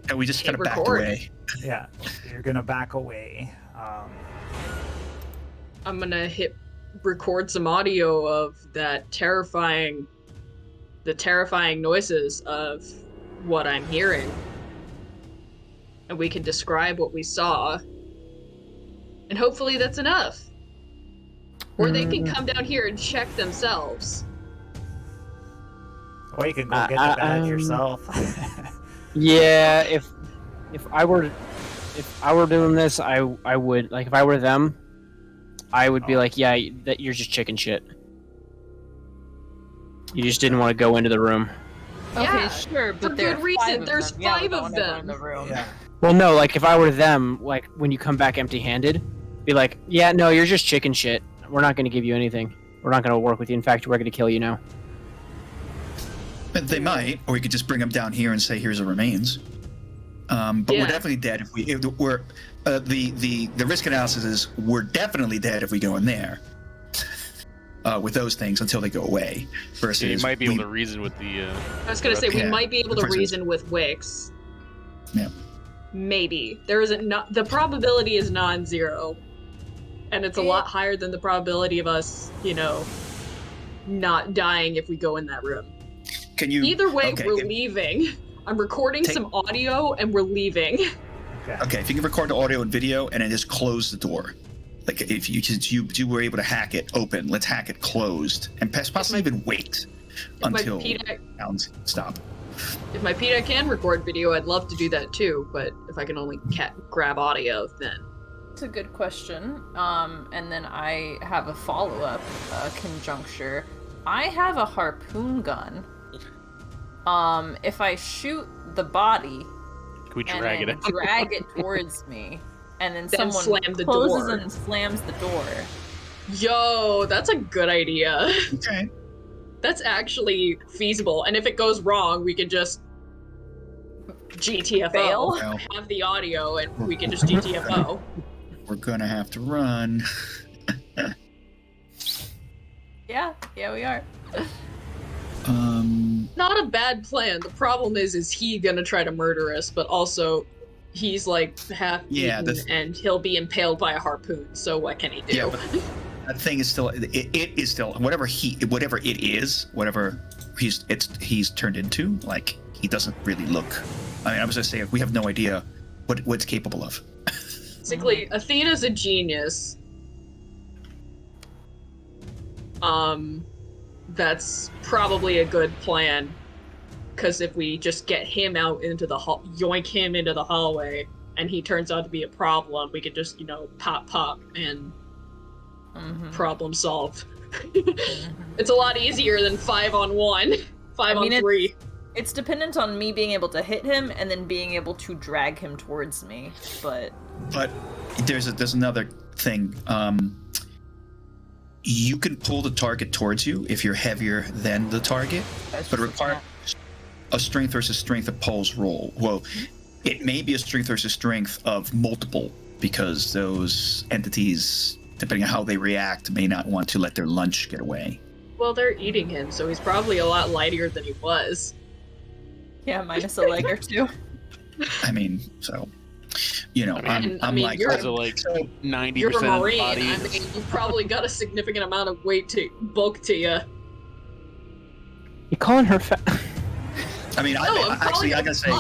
And we just kind of Hit backed record. away. Yeah. You're gonna back away. I'm gonna hit record some audio of the terrifying noises of what I'm hearing. And we can describe what we saw. And hopefully that's enough. Or they can come down here and check themselves. Or you can go get the badge yourself. Yeah, if I were doing this, I would, like, if I were them, I would be like, yeah, that you're just chicken shit. You just didn't want to go into the room. Okay, Yeah, sure, but for there good are reason. 5 of There's them. Yeah, 5 we of don't wanna go them. in the room. Yeah. Well, no, like if I were them, like when you come back empty-handed, be like, yeah, no, you're just chicken shit. We're not going to give you anything. We're not going to work with you. In fact, we're going to kill you now. But they might, or we could just bring them down here and say, "Here's the remains." But Yeah. we're definitely dead if we're. The risk analysis is we're definitely dead if we go in there. With those things until they go away. Versus Yeah, you might be able to reason with the. I was gonna say, we Yeah, might be able to versus- reason with Wicks. Yeah. Maybe. There isn't not the probability is non-zero. And it's a lot higher than the probability of us, not dying if we go in that room. Can you? Either way, okay, we're if- leaving. I'm recording Take- some audio and we're leaving. Okay, if you can record the audio and video and then just close the door. Like if you were able to hack it open, let's hack it closed and possibly even wait until my PDAC sounds stop. If my PDAC can record video, I'd love to do that too, but if I can only grab audio, then... It's a good question. And then I have a follow-up conjuncture. I have a harpoon gun. If I shoot the body Can we and drag then it out? drag it towards me, and then Then someone slam the closes door. and slams the door. Yo, that's a good idea. Okay. That's actually feasible, and if it goes wrong, we can just GTFO. Fail? Well, Have the audio, and we can just GTFO. we're gonna have to run. Yeah, we are. Not a bad plan. The problem is he gonna try to murder us, but also he's like half Yeah, eaten and he'll be impaled by a harpoon. So what can he do? Yeah, but that thing is still it is still whatever it is, whatever he's turned into, like he doesn't really look. I mean, I was gonna say we have no idea what it's capable of. Basically, Athena's a genius. That's probably a good plan. Because if we just get him out into the yoink him into the hallway, and he turns out to be a problem, we could just, you know, pop, and problem solved. It's a lot easier than 5-on-1, 5-on-3. It's dependent on me being able to hit him and then being able to drag him towards me, but there's another thing. You can pull the target towards you if you're heavier than the target, but it requires a strength versus strength opposed roll. Well, it may be a strength versus strength of multiple, because those entities, depending on how they react, may not want to let their lunch get away. Well, they're eating him, so he's probably a lot lighter than he was. Yeah, minus a leg or two. I mean, so, you know, I'm like, you're like 90% you're a Marine. body. I mean, you've probably got a significant amount of bulk to you. You calling her fat? I mean, I gotta say,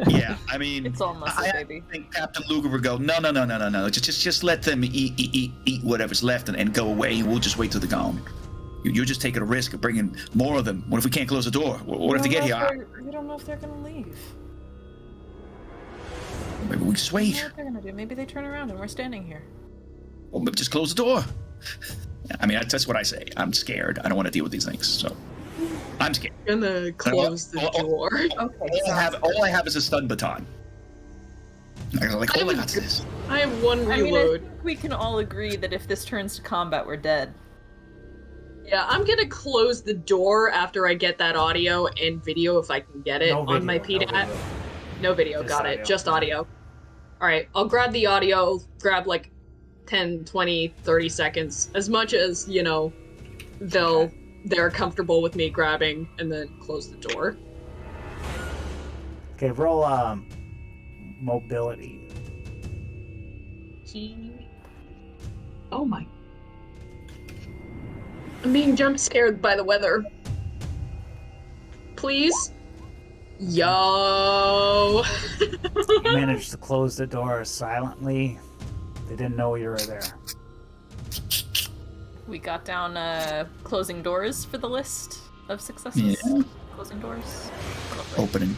yeah, I mean, It's all muscle, baby. I think Captain Luger would go, no, just let them eat whatever's left and go away, and we'll just wait till they're gone. You're just taking a risk of bringing more of them. What if we can't close the door? What if they get here? We don't know if they're gonna leave. Maybe we just I don't wait. know what they're gonna do. Maybe they turn around and we're standing here. Well, maybe just close the door. I mean, that's what I say. I'm scared. I don't want to deal with these things, so I'm scared. I'm gonna close the door. Okay. All I have is a stun baton. Like, all I got is this. I have one I reload. think we can all agree that if this turns to combat, we're dead. Yeah, I'm gonna close the door after I get that audio and video if I can get it on my PDAT. No video, Just got audio. it. Just audio. Alright, I'll grab the audio, grab like 10, 20, 30 seconds. As much as, you know, they're comfortable with me grabbing, and then close the door. Okay, roll mobility. Oh my. I'm being jump scared by the weather. Please? Yo! You managed to close the door silently. They didn't know you were there. We got down closing doors for the list of successes. Yeah. Closing doors. Opening.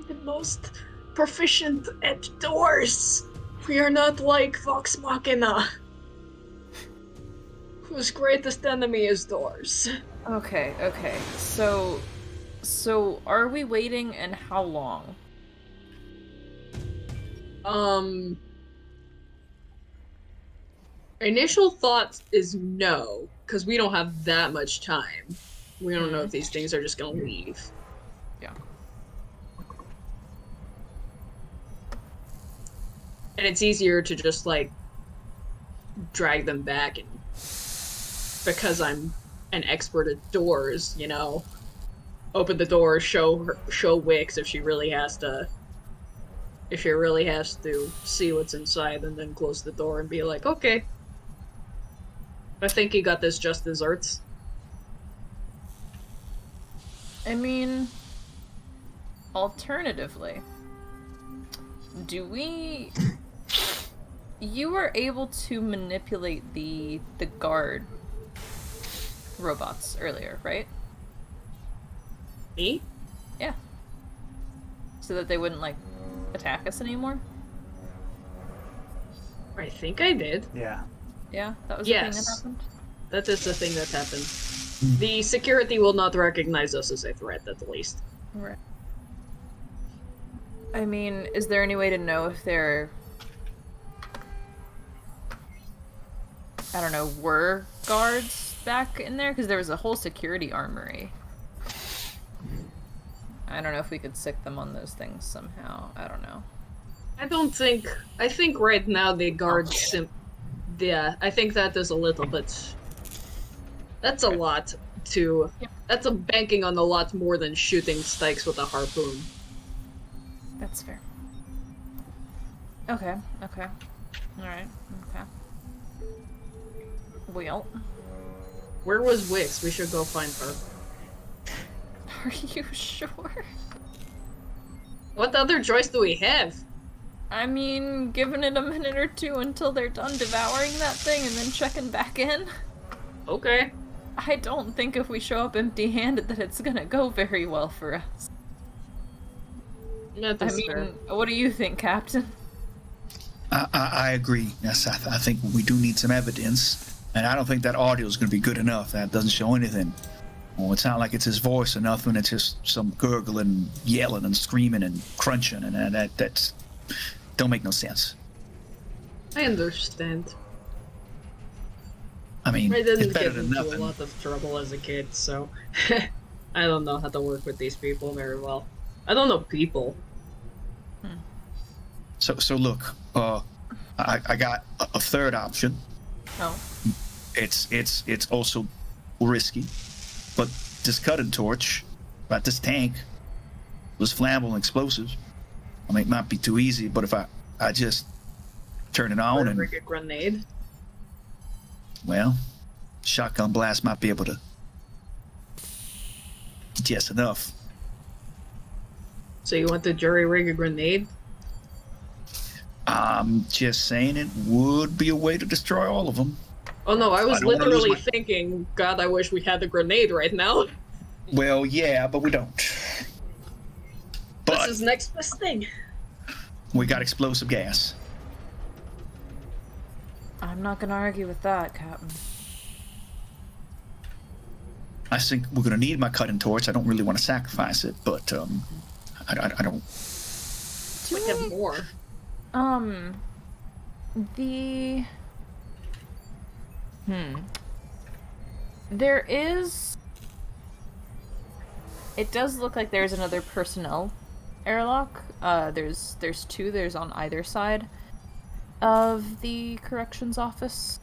The most proficient at doors. We are not like Vox Machina, whose greatest enemy is doors. Okay. So are we waiting, and how long? Initial thoughts is no, because we don't have that much time. We don't know if these things are just gonna leave. Yeah. And it's easier to just, like, drag them back, and because I'm an expert at doors, you know, open the door, show Wicks if she really has to see what's inside, and then close the door and be like, okay, I think you got this, just desserts. I mean, alternatively, you were able to manipulate the guard robots earlier, right? Me? Yeah. So that they wouldn't, like, attack us anymore? I think I did. Yeah. Yeah, that was Yes. the thing that happened? That is the thing that happened. The security will not recognize us as a threat, at the least. Right. I mean, is there any way to know if there, I don't know, were guards back in there? Because there was a whole security armory. I don't know if we could sick them on those things somehow. I don't know. I think right now the guards yeah, I think that is a little bit, that's a lot to, that's a banking on a lot more than shooting Stykes with a harpoon. That's fair. Okay. Alright, okay. Well. Where was Wicks? We should go find her. Are you sure? What other choice do we have? I mean, giving it a minute or two until they're done devouring that thing and then checking back in. Okay. I don't think if we show up empty-handed that it's gonna go very well for us. That I is mean, fair. what do you think, Captain? I agree. Yes, I think we do need some evidence, and I don't think that audio is going to be good enough. That doesn't show anything. Well, it's not like it's his voice or nothing. It's just some gurgling, yelling, and screaming and crunching, and that's don't make no sense. I understand. I mean, I it's didn't better get than into nothing. a lot of trouble as a kid, so I don't know how to work with these people very well. I don't know people. So look, I got a third option. Oh. It's also risky, but this cutting torch, right? This tank was flammable and explosive. I mean, it might be too easy, but if I just turn it on and Rig a grenade. well, shotgun blast might be able to just enough. So you want to jury rig a grenade? I'm just saying it would be a way to destroy all of them. Oh no, I was I don't wanna literally lose my- thinking, God, I wish we had a grenade right now. Well, yeah, but we don't. This But is next best thing. we got explosive gas. I'm not gonna argue with that, Captain. I think we're gonna need my cutting torch. I don't really want to sacrifice it, but I don't. We have more. The... There is... It does look like there's another personnel airlock. There's two. There's on either side of the corrections office.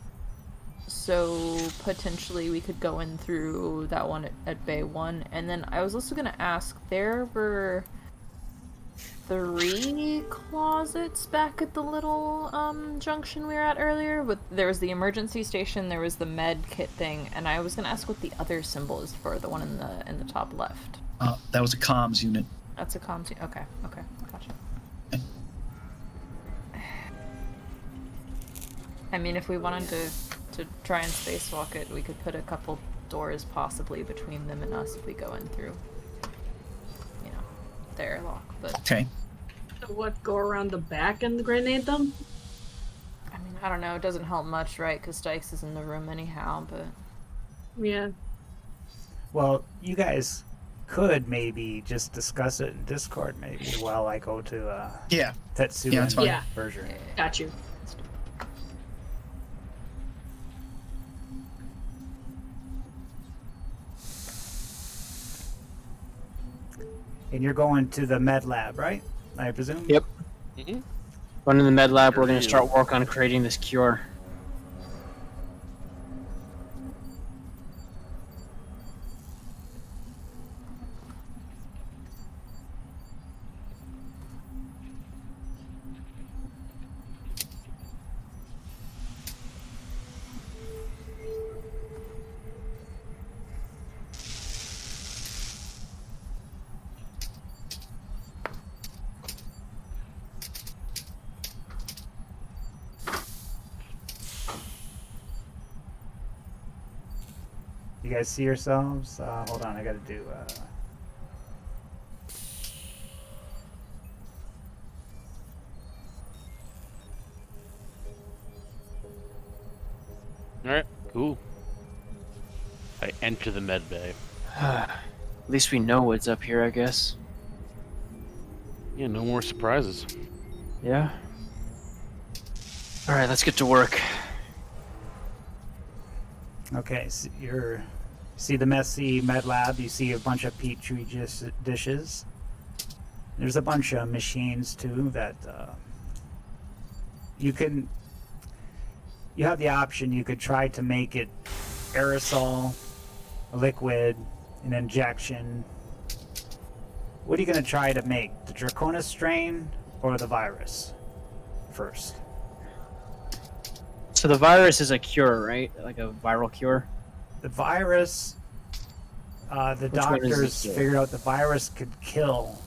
So potentially we could go in through that one at Bay 1. And then I was also gonna ask, there were 3 closets back at the little junction we were at earlier. There was the emergency station, there was the med kit thing, and I was gonna ask what the other symbol is for, the one in the top left. That was a comms unit. That's a comms. Okay, gotcha. I mean, if we wanted to try and spacewalk it, we could put a couple doors possibly between them and us if we go in through, the airlock. But Okay. So what, go around the back and grenade them? I mean, I don't know. It doesn't help much, right? Because Stykes is in the room anyhow. But Yeah. Well, you guys could maybe just discuss it in Discord maybe while I go to Yeah. Tetsu Yeah, that's fine. Yeah. version. Got you. And you're going to the med lab, right? I presume? Yep. Mm-hmm. Going to the med lab, we're going to start work on creating this cure. You guys see yourselves? Hold on, I gotta do... Alright, cool. I enter the med bay. At least we know what's up here, I guess. Yeah, no more surprises. Yeah? Alright, let's get to work. Okay, so see the messy med lab. You see a bunch of petri dishes. There's a bunch of machines too that you have the option. You could try to make it aerosol, a liquid, an injection. What are you going to try to make? The Draconis strain or the virus first? So the virus is a cure, right? Like a viral cure? The virus, The Which one is doctors this, yeah? figured out the virus could kill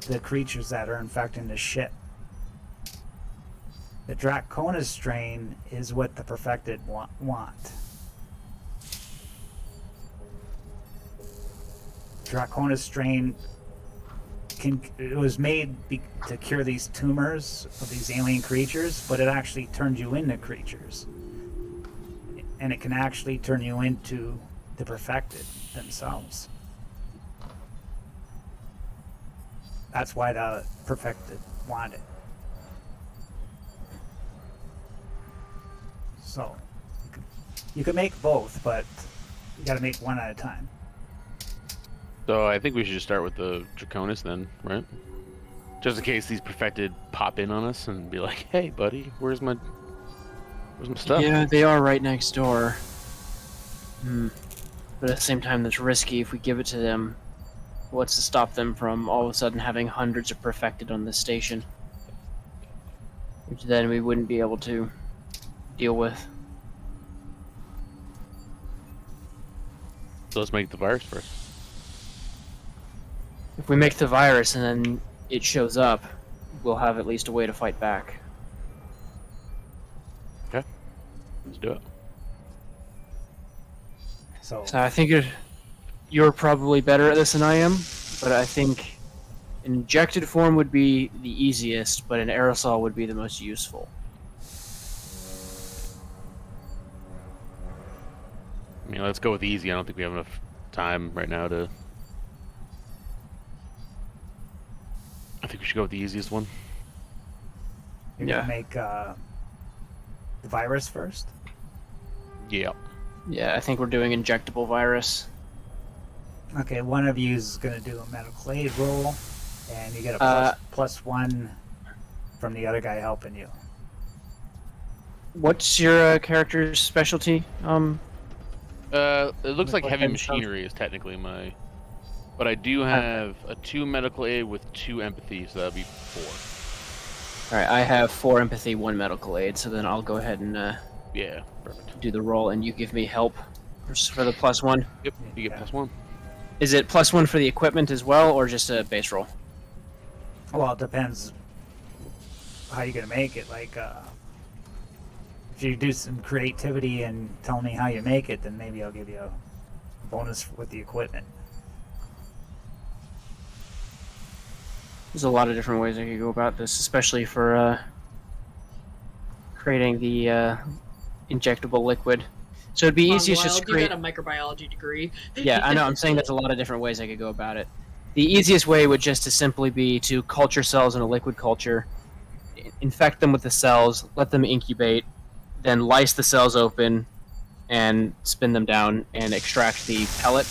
the creatures that are infecting the ship. The Draconis strain is what the perfected want. Draconis strain it was made to cure these tumors of these alien creatures, but it actually turns you into creatures. And it can actually turn you into the perfected themselves. That's why the perfected want it. So, you can make both, but you gotta make one at a time. So I think we should just start with the Draconis then, right? Just in case these perfected pop in on us and be like, "Hey, buddy, where's my stuff?" Yeah, they are right next door. But at the same time, that's risky. If we give it to them, what's to stop them from all of a sudden having hundreds of perfected on this station? Which then we wouldn't be able to deal with. So let's make the virus first. If we make the virus and then it shows up, we'll have at least a way to fight back. Okay, let's do it. So So I think you're probably better at this than I am, but I think an injected form would be the easiest, but an aerosol would be the most useful. I mean, let's go with easy. I don't think we have enough time right now to... I think we should go with the easiest one. you're Yeah. gonna make the virus first? Yeah. Yeah, I think we're doing injectable virus. Okay, one of you is gonna do a medical aid roll, and you get a plus one from the other guy helping you. What's your character's specialty? It looks like Medical heavy aid stuff. machinery is technically my... But I do have a 2 medical aid with 2 empathy, so that'd be 4. Alright, I have 4 empathy, 1 medical aid, so then I'll go ahead and Yeah, perfect. do the roll, and you give me help for the plus 1. Yep, you get Yeah. plus 1. Is it plus 1 for the equipment as well, or just a base roll? Well, it depends how you're gonna make it. Like, if you do some creativity and tell me how you make it, then maybe I'll give you a bonus with the equipment. There's a lot of different ways I could go about this, especially for creating the injectable liquid. So it'd be easiest just to You create... got a microbiology degree. Yeah, I know, I'm saying there's a lot of different ways I could go about it. The easiest way would just to simply be to culture cells in a liquid culture, infect them with the cells, let them incubate, then lyse the cells open, and spin them down and extract the pellet.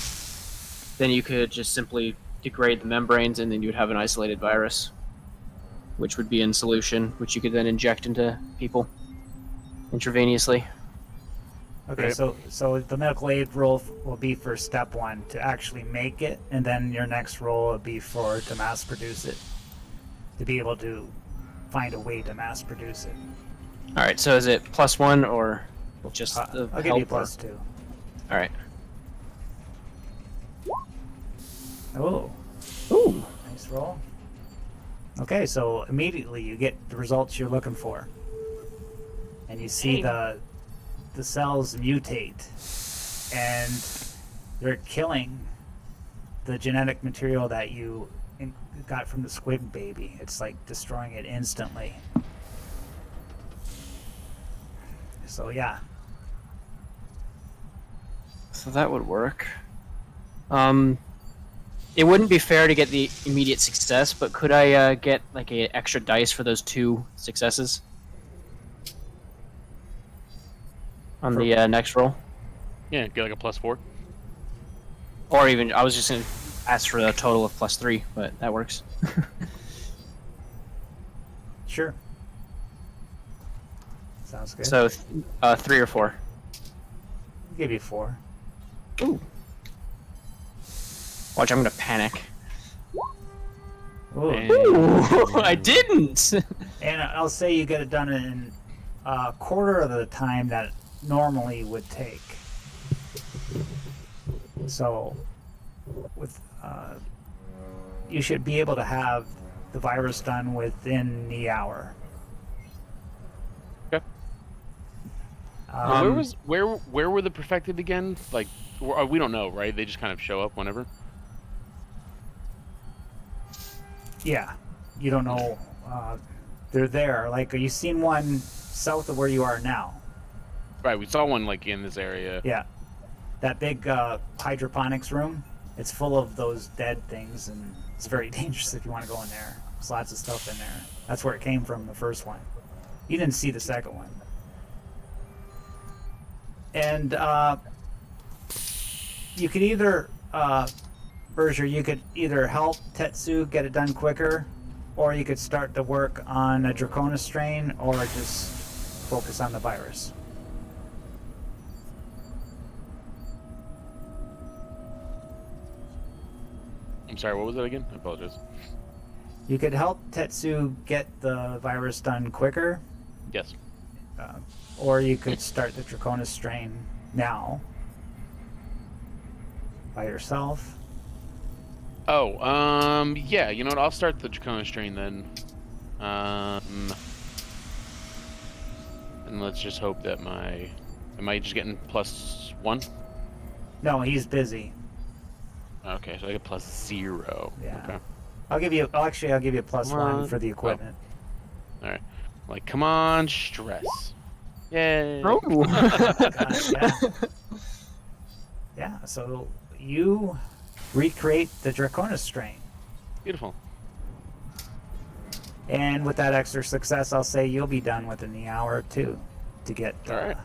Then you could just simply degrade the membranes, and then you would have an isolated virus, which would be in solution, which you could then inject into people intravenously. Okay, Right. so the medical aid roll will be for step 1 to actually make it, and then your next roll will be to mass produce it, to be able to find a way to mass produce it. All right, so is it plus 1 or just the I'll give you help, or- plus 2. All right. Oh, Ooh. nice roll. Okay, so immediately you get the results you're looking for, and you see the cells mutate, and they're killing the genetic material that you got from the squid baby. It's like destroying it instantly. So yeah, So that would work. It wouldn't be fair to get the immediate success, but could I get like an extra dice for those 2 successes on the next roll? Yeah, get like a plus 4. Or even, I was just gonna ask for a total of plus 3, but that works. sure. Sounds good. So 3 or 4. I'll give you 4. Ooh. Watch, I'm gonna panic. Ooh. Ooh, I didn't. And I'll say you get it done in a quarter of the time that it normally would take. So, with you should be able to have the virus done within the hour. Okay. Where were the perfected again? Like, we don't know, right? They just kind of show up whenever. Yeah, you don't know. They're there. Like, you seen one south of where you are now? Right, we saw one like in this area. Yeah, that big hydroponics room. It's full of those dead things, and it's very dangerous if you want to go in there. There's lots of stuff in there. That's where it came from, the first one. You didn't see the second one. And you could either, Berger, you could either help Tetsu get it done quicker, or you could start the work on a Draconis strain, or just focus on the virus. I'm sorry, what was that again? I apologize. You could help Tetsu get the virus done quicker, Yes. or you could start the Draconis strain now by yourself. Oh, yeah, you know what? I'll start the Draconis strain then. And let's just hope that am I just getting +1? No, he's busy. Okay, so I get +0. Yeah. Okay. I'll give you +1 for the equipment. All right. Like, come on, stress. Yay. Oh. Yeah. Yeah, so you recreate the Draconis strain. Beautiful. And with that extra success, I'll say you'll be done within the hour or two to get... All right.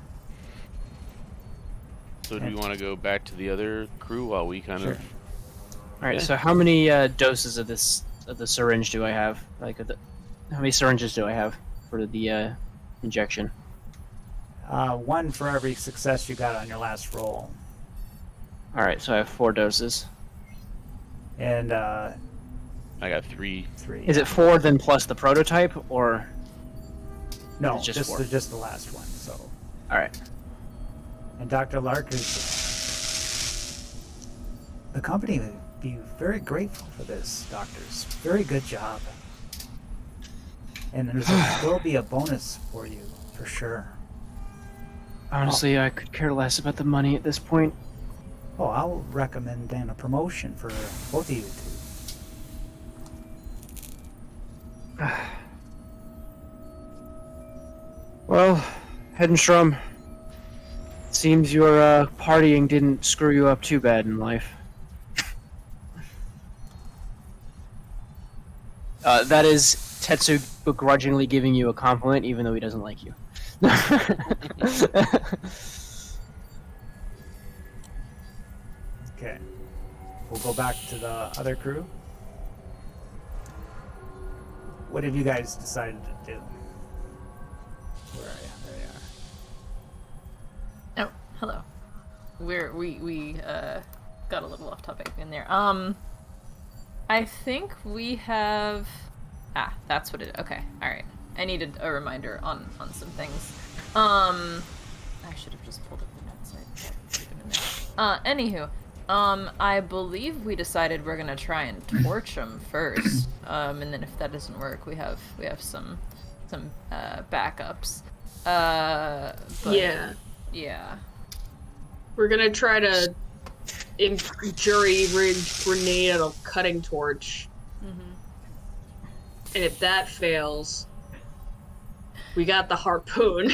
So do we want to go back to the other crew while we kind of... All right. So how many doses of the syringe do I have? Like, how many syringes do I have for the injection? 1 for every success you got on your last roll. All right. So I have 4 doses. And I got 3. 3. Is it 4 then plus the prototype, or? No, It's just 4. just the last one. So. All right. And Dr. Lark is... The company would be very grateful for this, doctors. Very good job. And there will be a bonus for you, for sure. Honestly, I could care less about the money at this point. Oh, I'll recommend then a promotion for both of you two. Well, Hedenstrom, seems your partying didn't screw you up too bad in life. That is Tetsu begrudgingly giving you a compliment, even though he doesn't like you. Okay. We'll go back to the other crew. What have you guys decided to do? Where are you? There you are. Oh, hello. We got a little off topic in there. I think we have... that's what it... Okay, alright. I needed a reminder on some things. I should have just pulled up the notes. Anywho, I believe we decided we're gonna try and torch them first. And then if that doesn't work, we have some backups. But, yeah. We're gonna try to jury-rig grenade at a cutting torch. And if that fails, we got the harpoon.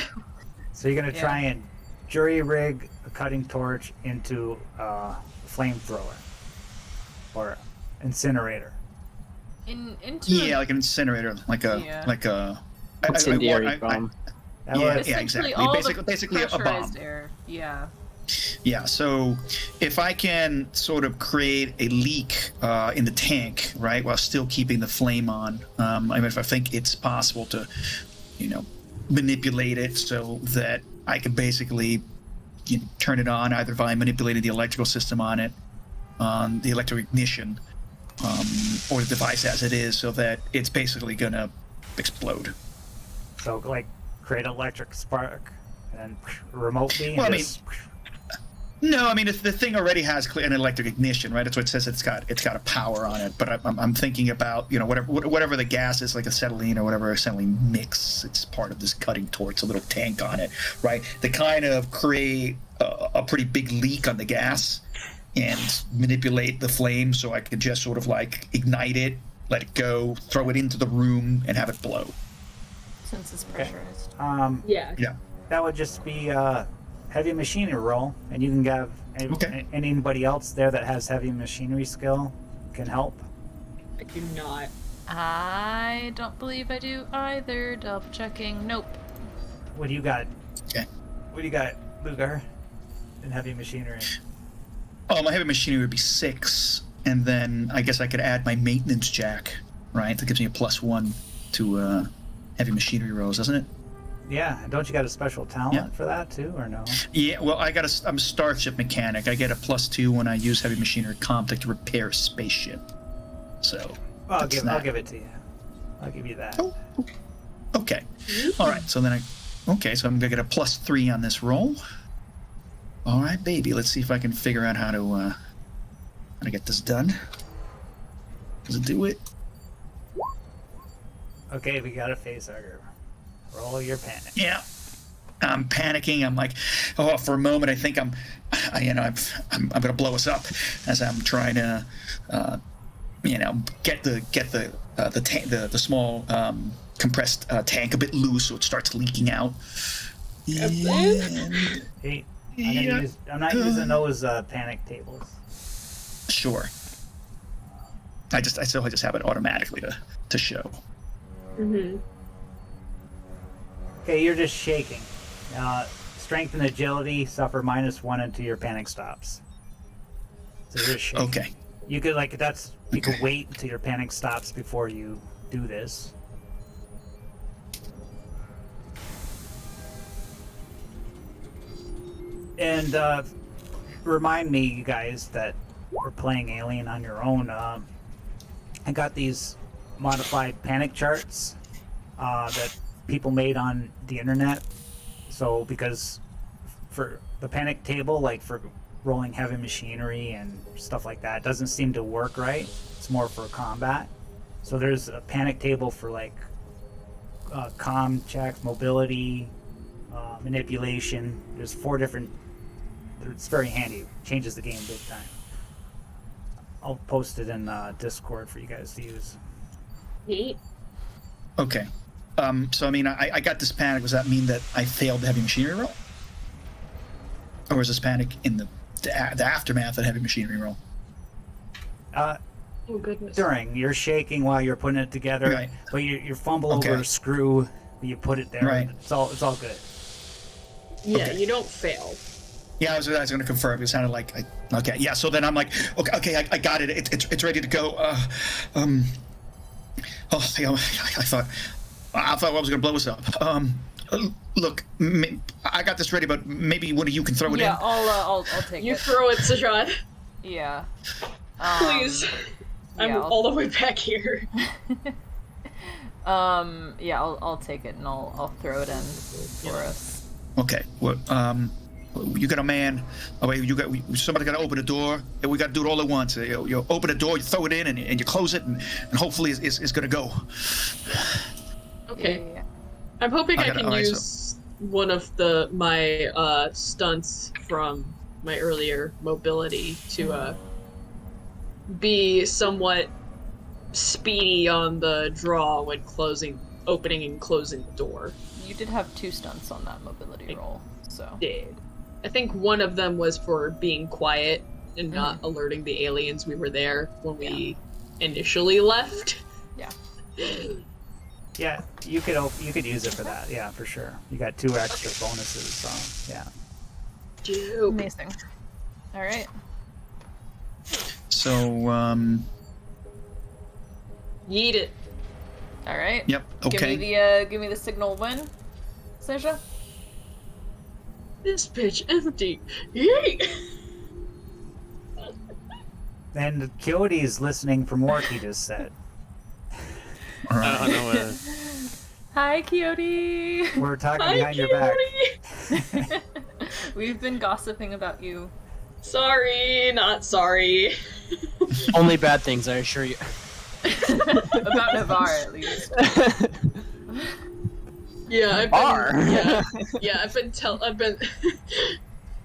So you're gonna try and jury rig a cutting torch into a flamethrower or incinerator. Yeah, like an incinerator, like a Incendiary bomb. Yeah, exactly. All Basically a bomb. pressurized air. Yeah. Yeah, so if I can sort of create a leak in the tank, right, while still keeping the flame on, I mean, if I think it's possible to, manipulate it so that I can basically turn it on either by manipulating the electrical system on it, on the electric ignition, or the device as it is, so that it's basically going to explode. So, like, create an electric spark and remotely. Well, and I mean, No, I mean the thing already has an electric ignition, right? That's what it says. It's got a power on it. But I'm thinking about whatever the gas is, like acetylene or whatever acetylene mix. It's part of this cutting torch, a little tank on it, right? They kind of create a pretty big leak on the gas and manipulate the flame, so I can just sort of like ignite it, let it go, throw it into the room, and have it blow. Since it's pressurized. Yeah. Yeah. That would just be heavy machinery roll, and you can have anybody else there that has heavy machinery skill can help. I do not. I don't believe I do either. Double checking. Nope. What do you got? Okay. What do you got, Lugar? In heavy machinery. Oh, my heavy machinery would be 6, and then I guess I could add my maintenance jack, right? That gives me a +1 to heavy machinery rolls, doesn't it? Yeah, don't you got a special talent for that too, or no? Yeah, well, I'm a starship mechanic. I get a +2 when I use heavy machinery comp to repair a spaceship. So Well, I'll give it to you. I'll give you that. Oh, okay. All right. So then so I'm gonna get a +3 on this roll. All right, baby. Let's see if I can figure out how to get this done. Does it do it? Okay, we got a facehugger. Roll your panic. Yeah. I'm panicking. I'm like, for a moment, I think I'm gonna blow us up as I'm trying to, get the small compressed tank a bit loose so it starts leaking out. And, Hey, I'm not using those panic tables. Sure. I still just have it automatically to show. Mm-hmm. Okay, you're just shaking. Strength and agility suffer -1 into your panic stops. So you're just shaking. Okay. You could you could wait until your panic stops before you do this. And remind me, you guys, that we're playing Alien on your own. I got these modified panic charts that people made on the internet. So because for the panic table, like for rolling heavy machinery and stuff like that, doesn't seem to work right. It's more for combat. So there's a panic table for like comm checks, mobility, manipulation. There's 4 different. It's very handy. Changes the game big time. I'll post it in Discord for you guys to use. Neat. Okay. So I mean, I got this panic. Does that mean that I failed the heavy machinery roll, or is this panic in the aftermath of the heavy machinery roll? Oh goodness. During you're shaking while you're putting it together, Right. but you fumble over a screw. You put it there. Right. It's all good. Yeah, Okay. you don't fail. Yeah, I was going to confirm. It sounded like okay. Yeah, so then I'm like, okay, I got it. It's ready to go. I thought I was going to blow us up. Look, I got this ready, but maybe one of you can throw it in. Yeah, I'll take You it. throw it, Sajad. Yeah. Please. I'm yeah, all the way back here. Yeah, I'll take it and I'll throw it in for us. Okay. Well, you got a man. Oh wait, somebody got to open the door. We got to do it all at once. You open the door, you throw it in, and you close it, and hopefully it's going to go. Okay. Yeah. I'm hoping I got it. can All right, use one of my stunts from my earlier mobility to be somewhat speedy on the draw when opening and closing the door. You did have 2 stunts on that mobility roll, so. Did. I think one of them was for being quiet and not alerting the aliens we were there when we initially left. Yeah. Yeah, you could use it for that. Yeah, for sure. You got 2 extra bonuses. So yeah. Dope. Amazing. All right. So Yeet it. All right. yep. Okay. Give me the signal when, Seja. This bitch empty. Yeet. And Coyote's listening from what he just said. All right. I don't know. Hi, Coyote. We're talking Hi, behind your back. Coyote. We've been gossiping about you Sorry, not sorry. Only bad things, I assure you. About Navarre, at least. Yeah, I've Are. been. Yeah, I've been.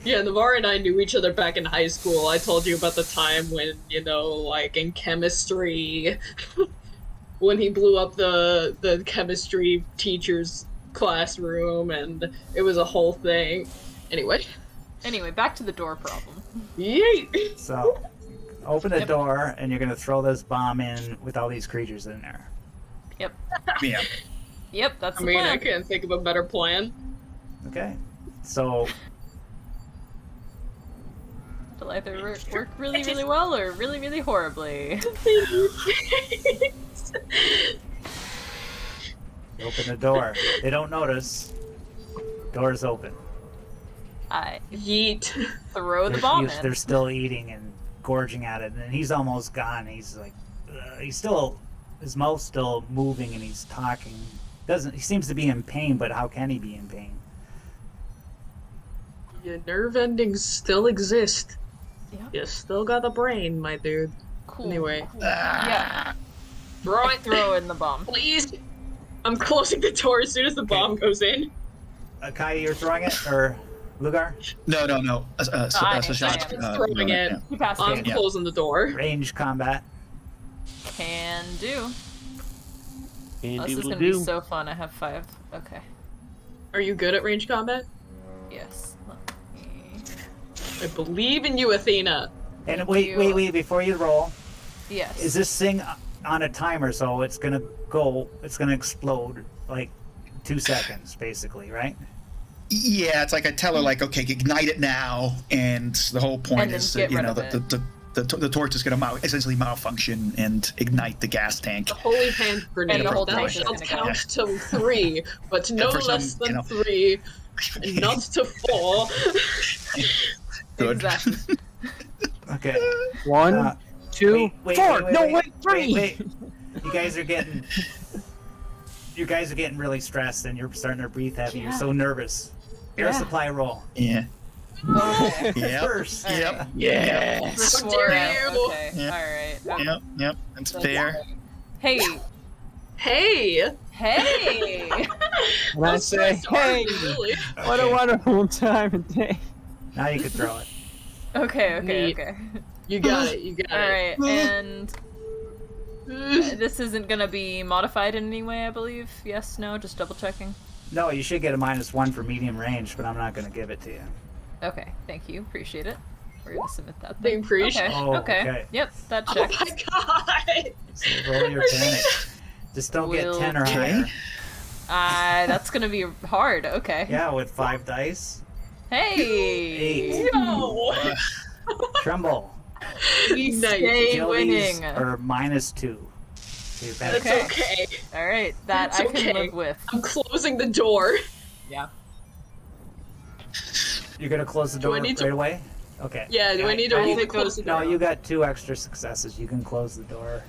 Yeah, Navarre and I knew each other back in high school. I told you about the time when, like in chemistry, when he blew up the chemistry teacher's classroom, and it was a whole thing. Anyway, Back to the door problem. yeet. So, open the door, and you're gonna throw this bomb in with all these creatures in there. Yep. Yeah. Yep, that's I the mean, plan. I can't think of a better plan. Okay. So, It'll either work really, really well or really, really horribly. you open the door. They don't notice. Door's open. I Yeet. throw the bomb in. They're still eating and gorging at it, and he's almost gone. He's like, he's still, his mouth's still moving, and he's talking. He seems to be in pain, but how can he be in pain? Your nerve endings still exist. Yeah. You still got the brain, my dude. Cool. Anyway. Yeah. Throw it. Throw in the bomb. Please. I'm closing the door as soon as the bomb goes in. Kai, you're throwing it, or Lugar? No. I am throwing it. Yeah. You passed I'm it. Yeah. closing the door. Range combat. Can do. And Oh, this is doodle gonna be do. so fun. I have 5. Okay. Are you good at range combat? Yes. Let me... I believe in you, Athena. And wait, before you roll, Yes. is this thing on a timer, so it's gonna explode, like 2 seconds, basically, right? Yeah, it's like I tell her, like, okay, ignite it now, and the whole point And then is, get you rid know, of it. the torch is going to essentially malfunction and ignite the gas tank. The holy hand grenade. And the whole Thou tank is shalt gonna count to 3, but no for some, less than you know. 3, and not to 4. Good. Exactly. Okay. 1, 2, 4. No, 3. Wait. You guys are getting really stressed, and you're starting to breathe heavy. You're so nervous. Air Yeah. supply roll. Yeah. Okay. Yep. First. Yep. Yes. How dare you. Okay. Yeah. Alright. Yep. That's fair. Hey. Hey! Hey! And I I'm say, so sorry, hey, really. what a wonderful time and day. Now you can throw it. Okay. Neat. You got it. Alright, and this isn't gonna be modified in any way, I believe. Yes, no, just double checking. No, you should get a -1 for medium range, but I'm not going to give it to you. Okay, thank you. Appreciate it. We're gonna submit that. Being preached. Okay. Oh, okay. okay. Yep, that Oh checks. my god! So roll your panic. Just don't get Will 10 or do. higher. That's gonna be hard. Okay. Yeah, with 5 dice. Hey! 8. No! Tremble. We Nice. stay Agilities winning. are -2. So you're better. That's Okay. okay. All right, that It's I can okay. live with. I'm closing the door. Yeah. You're going to close the Do I door need to- right away? Okay. Yeah, do I need to I- roll to close the No, door? you got 2 extra successes. You can close the door.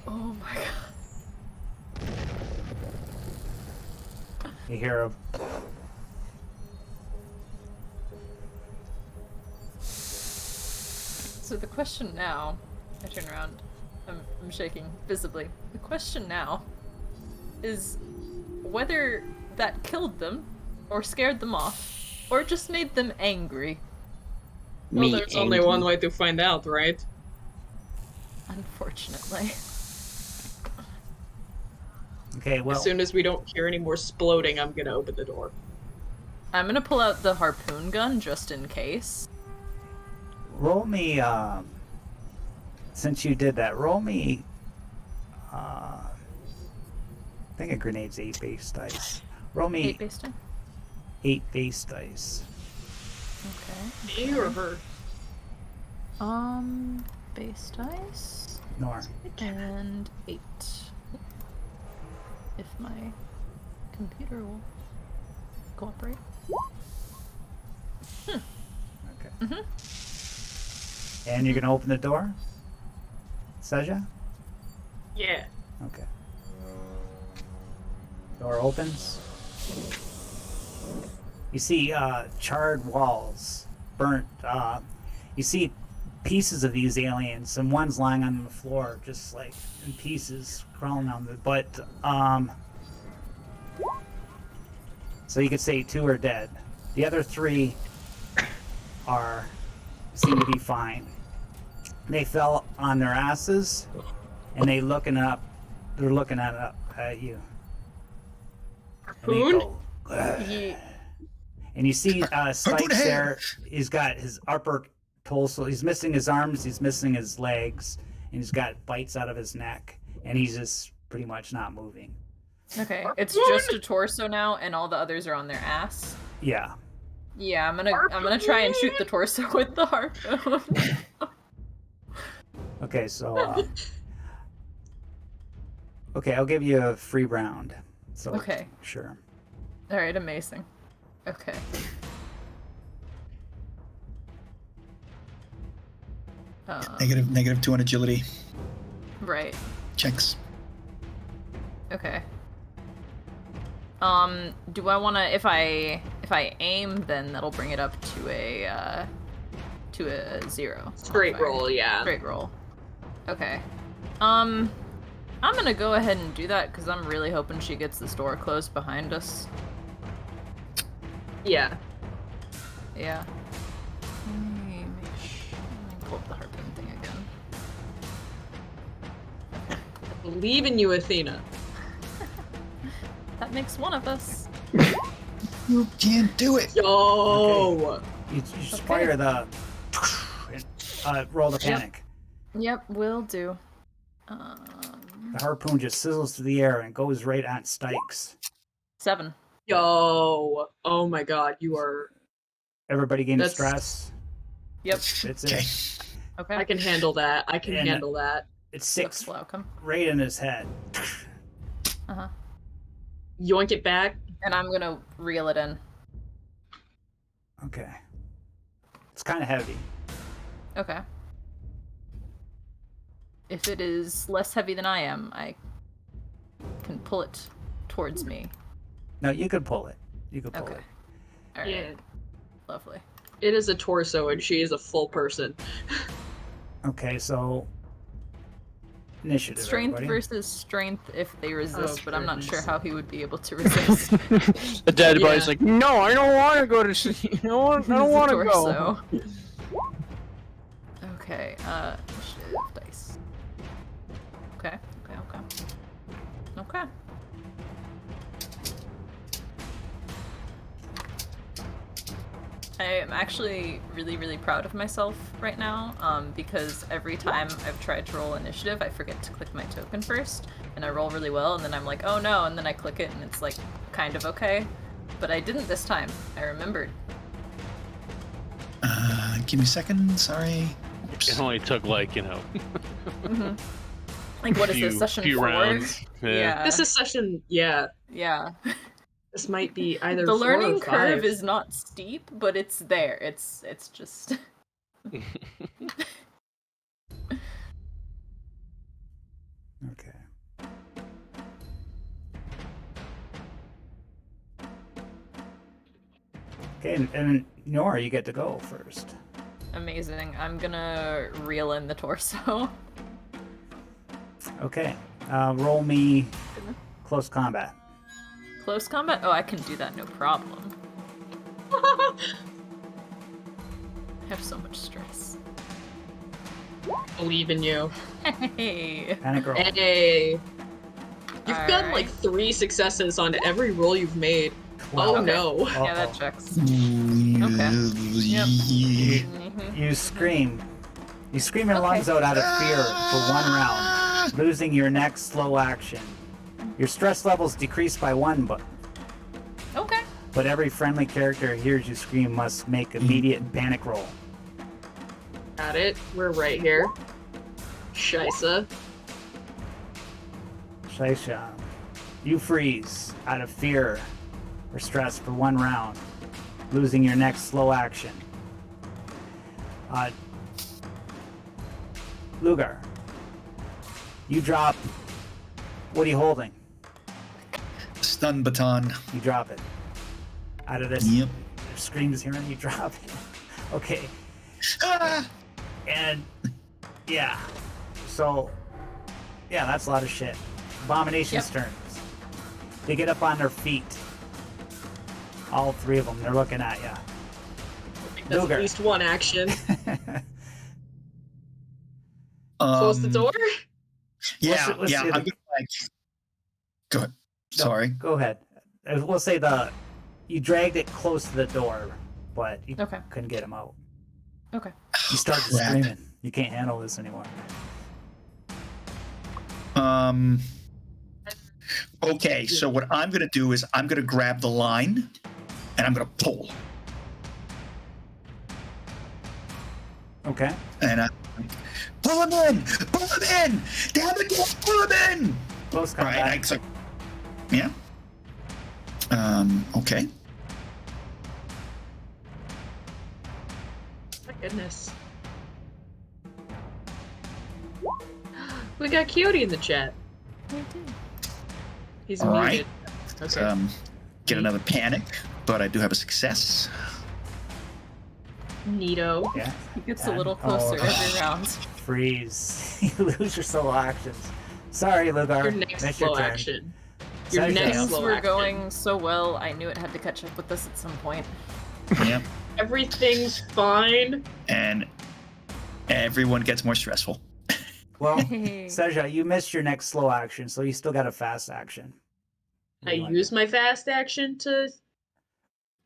Oh my god. You hear a... So the question now, I turn around, I'm shaking visibly. The question now is whether that killed them, or scared them off, or just made them angry. Well, there's only one way to find out, right? Unfortunately. Okay, well... As soon as we don't hear any more sploding, I'm gonna open the door. I'm gonna pull out the harpoon gun just in case. Roll me, since you did that, roll me, I think a grenade's 8 base dice. Roll me 8 base time? 8 base dice. Okay. Me or her? Base dice. Nor. And 8. If my computer will cooperate. Okay. Mhm. And you're gonna open the door? Seja? Yeah. Okay. Door opens. You see charred walls, burnt. You see pieces of these aliens, and one's lying on the floor, just like in pieces, crawling on the. But so you could say 2 are dead. The other 3 seem to be fine. They fell on their asses, and they're looking up at you. And they Harpoon? go, Ye- and you see Stykes there. He's got his upper torso. He's missing his arms. He's missing his legs. And he's got bites out of his neck. And he's just pretty much not moving. Okay, it's just a torso now, and all the others are on their ass. Yeah. Yeah, I'm gonna try and shoot the torso with the harpoon. Okay, so... okay, I'll give you a free round. So, Okay. Sure. Alright, amazing. Okay. Negative 2 on agility. Right. Checks. Okay. Do I wanna if I aim, then that'll bring it up to a 0. Straight modifier. roll, yeah. Straight roll. Okay. I'm gonna go ahead and do that because I'm really hoping she gets this door closed behind us. Yeah. Yeah. Let me pull up the harpoon thing again. Believe in you, Athena. That makes one of us. You can't do it. Yo! You just fire the... roll the panic. Yep, will do. The harpoon just sizzles through the air and goes right at Stykes. 7. Yo! Oh my god, you are... Everybody gains That's- stress. Yep. It's Okay. it. Okay. I can handle that. I can And- handle that. It's Looks 6 welcome. right in his head. Uh-huh. Yoink it back. And I'm gonna reel it in. Okay. It's kind of heavy. Okay. If it is less heavy than I am, I can pull it towards me. No, you could pull it. You could pull Okay. it. Alright. Yeah. Lovely. It is a torso and she is a full person. Okay, so initiative. Strength everybody. versus strength if they resist, Oh, but I'm not goodness. sure how he would be able to resist. The dead Yeah. body's like, no, I don't want to go to sleep. I don't He's a want to go. torso. Okay, initiative dice. Okay. Okay. I am actually really, really proud of myself right now, because every time I've tried to roll initiative, I forget to click my token first, and I roll really well, and then I'm like, oh no, and then I click it, and it's like, kind of okay. But I didn't this time. I remembered. Give me a second. Sorry. It only took like, Mm-hmm. Like, what is this, session few 4? rounds. Yeah. This is session... Yeah. Yeah. This might be either The 4 or learning 5. curve is not steep, but it's there. It's just... Okay. Okay, and Nora, you get to go first. Amazing. I'm gonna reel in the torso. Okay. Roll me close combat. Close combat? Oh, I can do that, no problem. I have so much stress. Believe in you. Hey! Panic roll. Hey! You've gotten like Alright. 3 successes on every roll you've made. Wow. Oh no. Yeah, that checks. Okay. Mhm. You scream. You scream your lungs out of fear for 1 round, losing your next slow action. Your stress levels decrease by 1, Okay. but every friendly character who hears you scream must make immediate panic roll. Got it. We're right here. Scheisse. Shaisha, you freeze out of fear or stress for 1 round, losing your next slow action. Lugar, you drop. What are you holding? Stun baton. You drop it. out of this. Yep. Screams hearing you drop it. Okay. Ah! And yeah. So yeah, that's a lot of shit. Abomination's turns. They get up on their feet. All three of them. They're looking at you. That's Luger. at least one action. Close the door. Yeah, Let's yeah. see I'm gonna like. Go ahead. Sorry. Go ahead. We'll say you dragged it close to the door, but you Okay. couldn't get him out. Okay. You started Crap. screaming. You can't handle this anymore. Okay, so what I'm gonna do is I'm gonna grab the line, and I'm gonna pull. Okay. And pull him in! Pull him in! Damn it! Pull him in! Close All combat. right. Yeah. Okay. My goodness. We got Cutie in the chat. He's All muted. right. Okay. Get another panic, but I do have a success. Neato. Yeah. He gets Yeah. a little closer Oh. every round. Freeze. You lose your solo actions. Sorry, Lugar. Your next Missed slow your turn. action. Your Sorry, next Sam. Things slow were action. going so well, I knew it had to catch up with us at some point. Yep. Everything's fine. And everyone gets more stressful. Well, Hey. Seja, you missed your next slow action, so you still got a fast action. What I do you wanna use do? my fast action to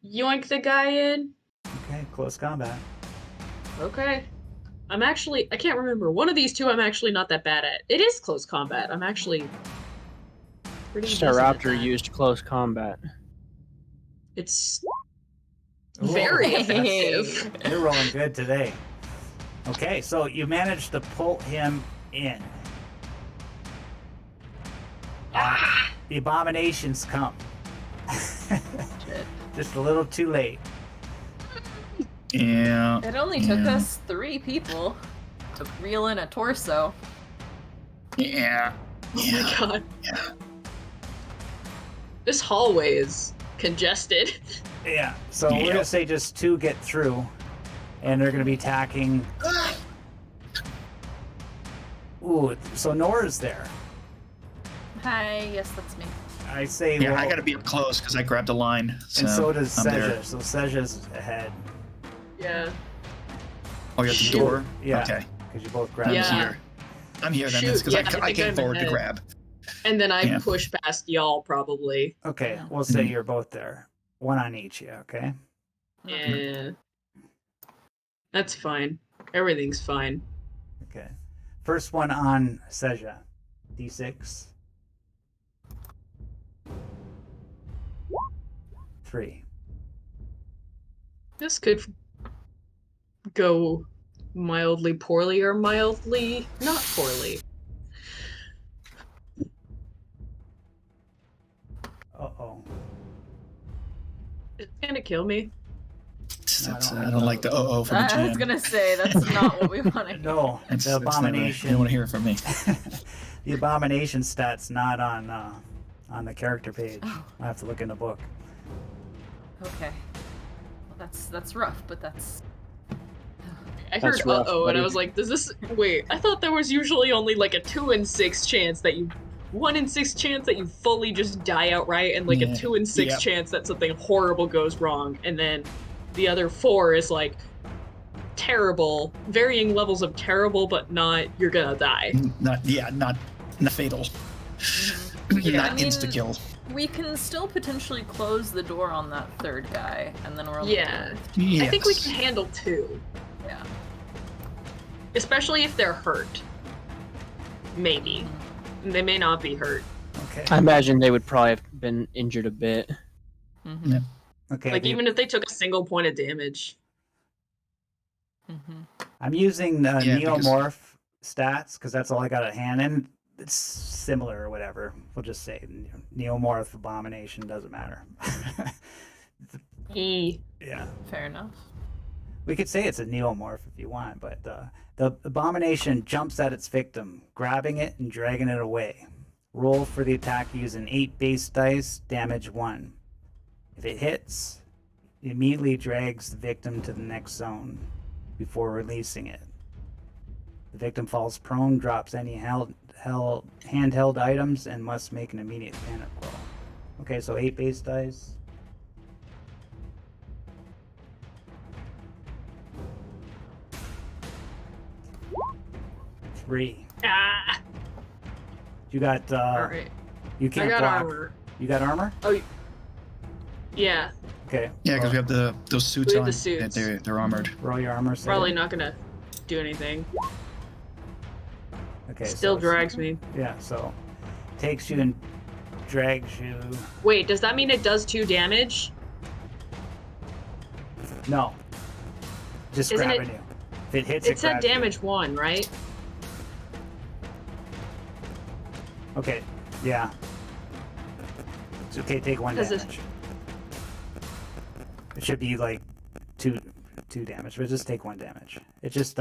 yoink the guy in. Okay, close combat. Okay. I can't remember. One of these two I'm actually not that bad at. It is close combat. I'm actually pretty decent at Staraptor that. used close combat. It's Ooh. very Hey. effective. You're rolling good today. Okay, so you managed to pull him in. The abominations come. Shit. Just a little too late. Yeah. It only took Yeah. us 3 people to reel in a torso. Yeah. Oh my god. This hallway is congested. Yeah, so we're Yep. gonna say just 2 get through, and they're gonna be attacking. Ooh, so Nora's there. Hi, yes, that's me. I say, Yeah, well, I gotta be up close because I grabbed a line. and so does I'm there. Seja. So Seja's ahead Yeah. Oh, you're at the Shoot. door? Yeah. Okay. because you both grabbed. Yeah. I'm here. I'm here then. Shoot, That's because yeah, I I think came I'm forward to ahead. grab. And then I Yeah. push past y'all probably. Okay, Yeah. we'll say Mhm. you're both there. 1 on each, yeah. Okay. Yeah. That's fine. Everything's fine. Okay. First one on Seja. D6. 3. This could go mildly poorly or mildly not poorly. Uh-oh. It's gonna kill me. I don't like the from the I was GM. gonna say, that's not what we want to hear. No, It's the never- abomination. You don't want to hear it from me. The abomination stat's not on the character page. Oh. I have to look in the book. Okay. Well, that's rough, but that's... I heard That's rough, and I buddy. was like, does this wait, I thought there was usually only like a 2 in 6 chance that you 1 in 6 chance that you fully just die outright and like Yeah. a 2 in 6 Yep. chance that something horrible goes wrong, and then the other 4 is like terrible, varying levels of terrible, but not you're gonna die. not fatal. Yeah. Not I mean- insta kill. We can still potentially close the door on that third guy, and then we're only Yeah. doing- I think we can handle 2. Yeah. Especially if they're hurt. Maybe. They may not be hurt. Okay. I imagine they would probably have been injured a bit. Mm-hmm. Yeah. Okay. Like even if they took a single point of damage. Mm-hmm. I'm using Yeah, because- neomorph stats because that's all I got at hand, and it's similar or whatever. We'll just say neomorph abomination doesn't matter. E. Yeah. Fair enough. We could say it's a neomorph if you want, but the abomination jumps at its victim, grabbing it and dragging it away. Roll for the attack using 8 base dice, damage 1. If it hits, immediately drags the victim to the next zone before releasing it. The victim falls prone, drops any handheld items, and must make an immediate panic roll. Okay, so 8 base dice. Three. Ah! You got. Alright. You can't I got block. armor. You got armor? Oh, yeah. Okay. Yeah, because we have those suits We have on. the suits. They're armored. Roll your armor. save. Probably not gonna do anything. Okay. Still so drags me. Yeah. So takes you and drags you. Wait, does that mean it does 2 damage? No. Just Isn't grabbing you. If it hits, It said grabs you. damage 1, right? Okay. Yeah. It's okay. Take 1 Does damage. It should be like two damage, but just take 1 damage. It's just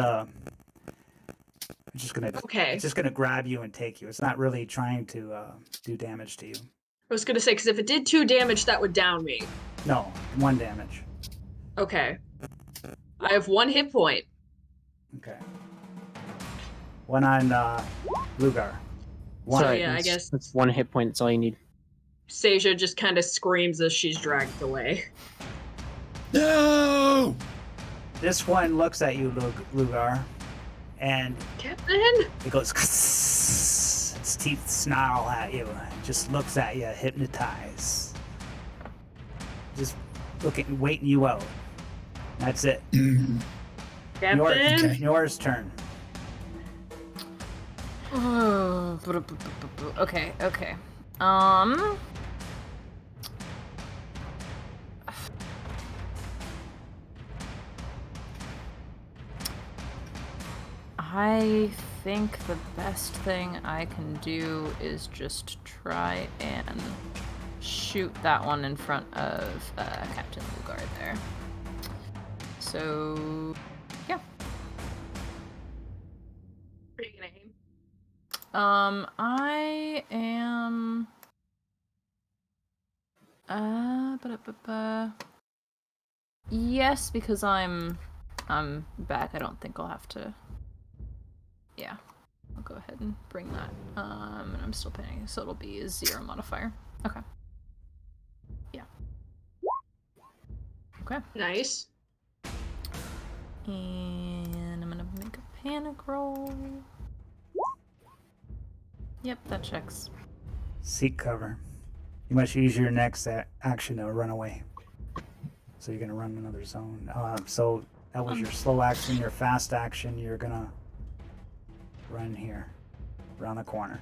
it's just gonna Okay. It's just gonna grab you and take you. It's not really trying to do damage to you. I was gonna say, because if it did 2 damage, that would down me. No, 1 damage. Okay. I have 1 hit point. Okay. 1 on Lugar. 1. So, yeah, I guess- that's 1 hit point. That's all you need. Seja just kind of screams as she's dragged away. No! This one looks at you, Lugar, and Captain? it goes. Its teeth snarl at you. It just looks at you, hypnotized. Just looking, waiting you out. That's it. Captain? Yours turn. Okay, okay. I think the best thing I can do is just try and shoot that one in front of Captain Lugar there. So, yeah. Are you gonna aim? I am. Yes, because I'm back. I don't think I'll have to. Yeah, I'll go ahead and bring that. And I'm still paying, so it'll be a 0 modifier. Okay. Yeah. Okay. Nice. And I'm gonna make a panic roll. Yep, that checks. Seek cover. You must use your next action to run away. So you're gonna run another zone. So that was your slow action. Your fast action, you're gonna run here, around the corner.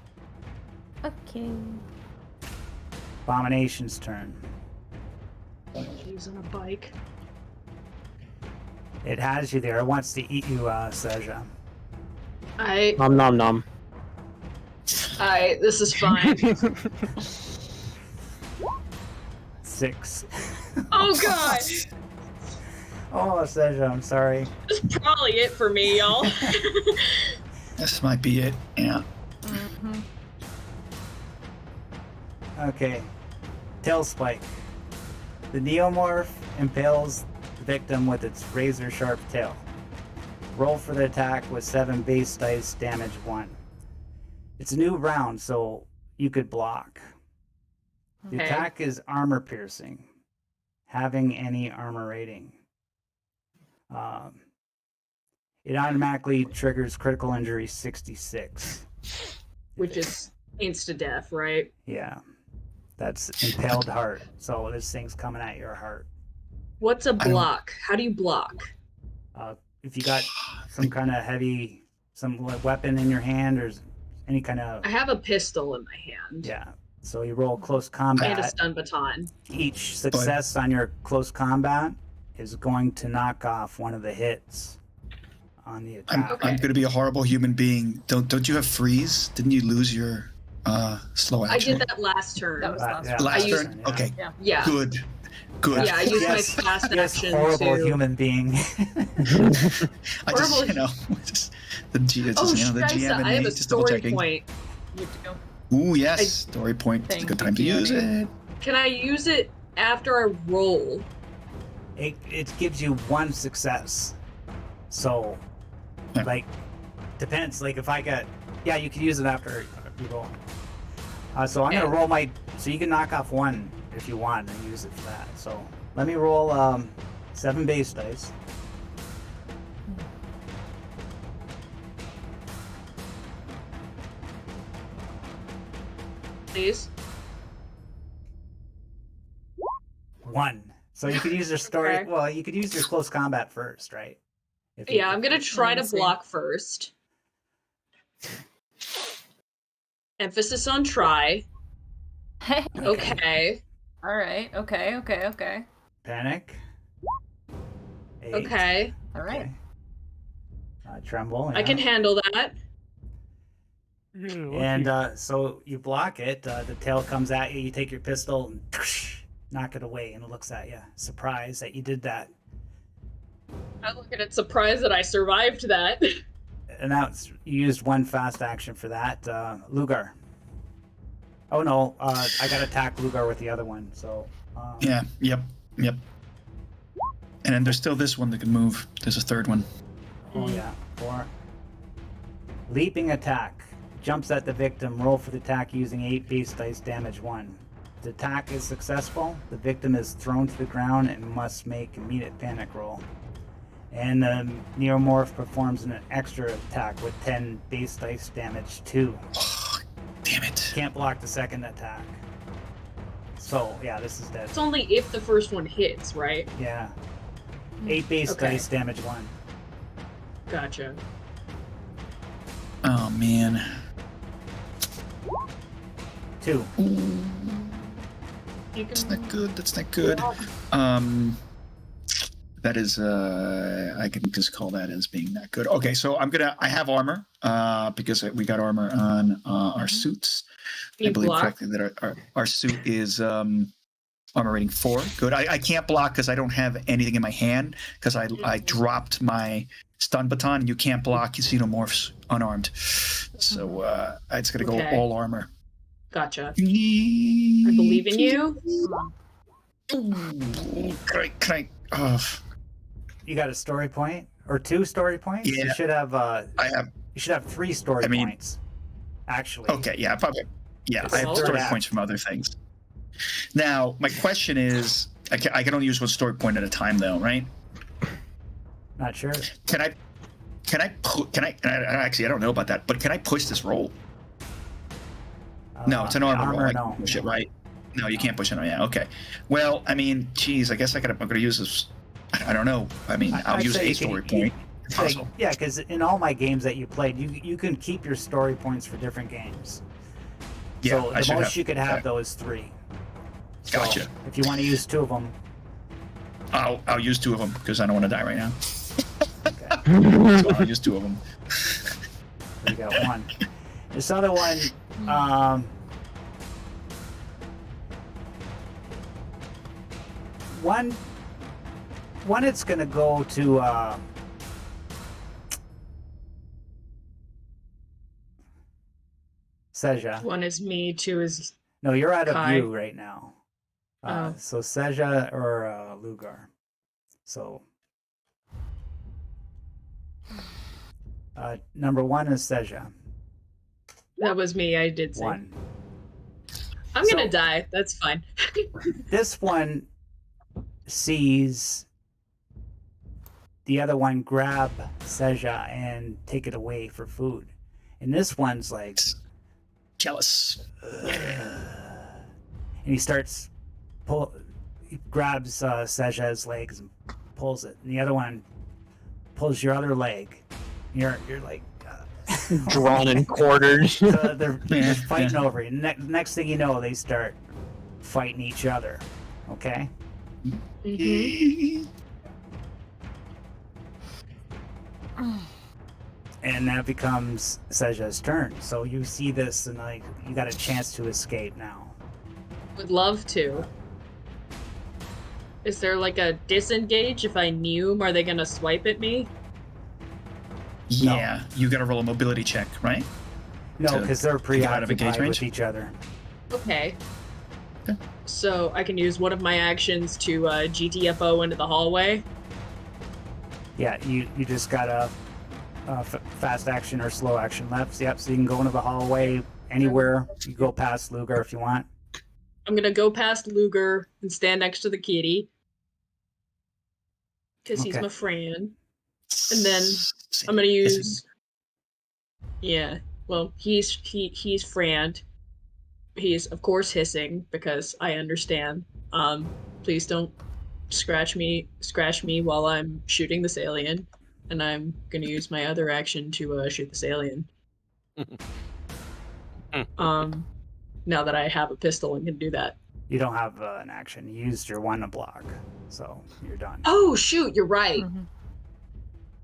Okay. Abomination's turn. She's on a bike. It has you there. It wants to eat you, Seja. Nom nom nom. This is fine. 6. Oh god! Oh, Seja, I'm sorry. That's probably it for me, y'all. This might be it. Yeah. Mm-hmm. Okay. Tail spike. The neomorph impales the victim with its razor-sharp tail. Roll for the attack with 7 base dice, damage 1. It's a new round, so you could block. The Okay. attack is armor piercing, having any armor rating. It automatically triggers critical injury 66. Which is insta-death, right? Yeah. That's impaled heart. So this thing's coming at your heart. What's a block? How do you block? If you got some kind of heavy, some weapon in your hand or any kind of... I have a pistol in my hand. Yeah. So you roll close And a combat. stun baton. Each success on your close combat is going to knock off one of the hits on the attack. Okay. I'm gonna be a horrible human being. Don't you have freeze? Didn't you lose your slow I action? did that last turn. That was last Yeah, turn. Last I used- turn? Okay. Yeah. Yeah. Good. Good. Yeah, I used Yes. my fast Yes, action horrible to... human being. I just, Horrible- you know, just, the GM, Oh, you know, the Scheiße, GM and I have me a just double story checking. point. You do. Ooh, yes, story point. It's a Thank good you, time to use Fiona. it. Can I use it after I roll? it gives you one success. So, Yeah. like, depends. Like, if I get, yeah, you can use it after you roll. So I'm gonna roll my. So you can knock off one if you want and use it for that. So let me roll 7 base dice. Please. 1. So you could use your story. Okay. Well, you could use your close combat first, right? If you- Yeah, I'm gonna try to Let's see. block first. Emphasis on try. Okay. All right. Okay. Panic. 8. Okay. All right. Okay. Tremble. I can yeah. handle that. And so you block it. The tail comes at you. You take your pistol and knock it away, and it looks at you, surprised that you did that. I look at it surprised that I survived that. And now you used 1 fast action for that. Lugar. Oh no, I got to attack Lugar with the other one. So. Yeah. Yep. And then there's still this one that can move. There's a third one. Oh yeah, 4. Leaping attack. Jumps at the victim. Roll for the attack using 8 base dice. Damage 1. If the attack is successful, the victim is thrown to the ground and must make immediate panic roll. And the Neomorph performs an extra attack with 10 base dice. Damage 2. Damn it. Can't block the second attack. So yeah, this is dead. It's only if the first one hits, right? Yeah. 8 base Okay. dice. Damage 1. Gotcha. Oh man. 2. You That's can... not good. That's not good. That is I can just call that as being not good. Okay, so I have armor because we got armor on our suits. You I believe block? correctly that our suit is armor rating 4. Good. I can't block because I don't have anything in my hand because I dropped my stun baton. You can't block Xenomorphs unarmed. So it's gonna go Okay. all armor. Gotcha. I believe in you. You got a story point or 2 story points? Yeah. You should have. I have. You should have 3 story points. Actually. Okay, yeah, probably. Yeah, It's I have all story that. points from other things. Now, my question is, I can only use 1 story point at a time, though, right? Not sure. Actually, I don't know about that, but can I push this roll? No, it's an armor roll. I No. can push it, right? No, you can't push it. Yeah, okay. Well, I mean, geez, I guess I'm gonna use this. I don't know. I mean, I'll I'd use say a you can- story point. if possible. Yeah, because in all my games that you played, you can keep your story points for different games. Yeah, So I the should most have. you could have Okay. though is 3. So Gotcha. if you want to use 2 of them, I'll use 2 of them because I don't want to die right now. okay. So I'll use 2 of them. You got 1. This other one, one it's gonna go to Seja. One is me, 2 is... No, you're out of Kai. view right now. Oh. So Seja or Lugar. So number 1 is Seja. That was me, I did say. 1. I'm gonna So- die, that's fine. This one sees the other one grab Seja and take it away for food. And this one's like, Jealous. and he starts he grabs Seja's legs and pulls it. And the other one pulls your other leg. You're like, Drawn and quartered. so they're Yeah, just fighting over you. Next thing you know, they start fighting each other. Okay? Mhm. And that becomes Seja's turn. So you see this, and like you got a chance to escape now. Would love to. Is there like a disengage? If I knew him, are they gonna swipe at me? Yeah, you got to roll a mobility check, right? No, To because they're get out of engage preoccupied range? with each other. Okay. Okay. So I can use one of my actions to GTFO into the hallway. Yeah, you just got a fast action or slow action left. Yep, so you can go into the hallway anywhere. You go past Lugar if you want. I'm gonna go past Luger and stand next to the kitty. Because he's Okay. my friend. And then I'm gonna use... Yeah, well, he's friend. He's, of course, hissing, because I understand. Please don't scratch me while I'm shooting this alien. And I'm gonna use my other action to shoot this alien. Now that I have a pistol and can do that. You don't have an action. You used your one to block, so you're done. Oh, shoot, you're right. Mhm.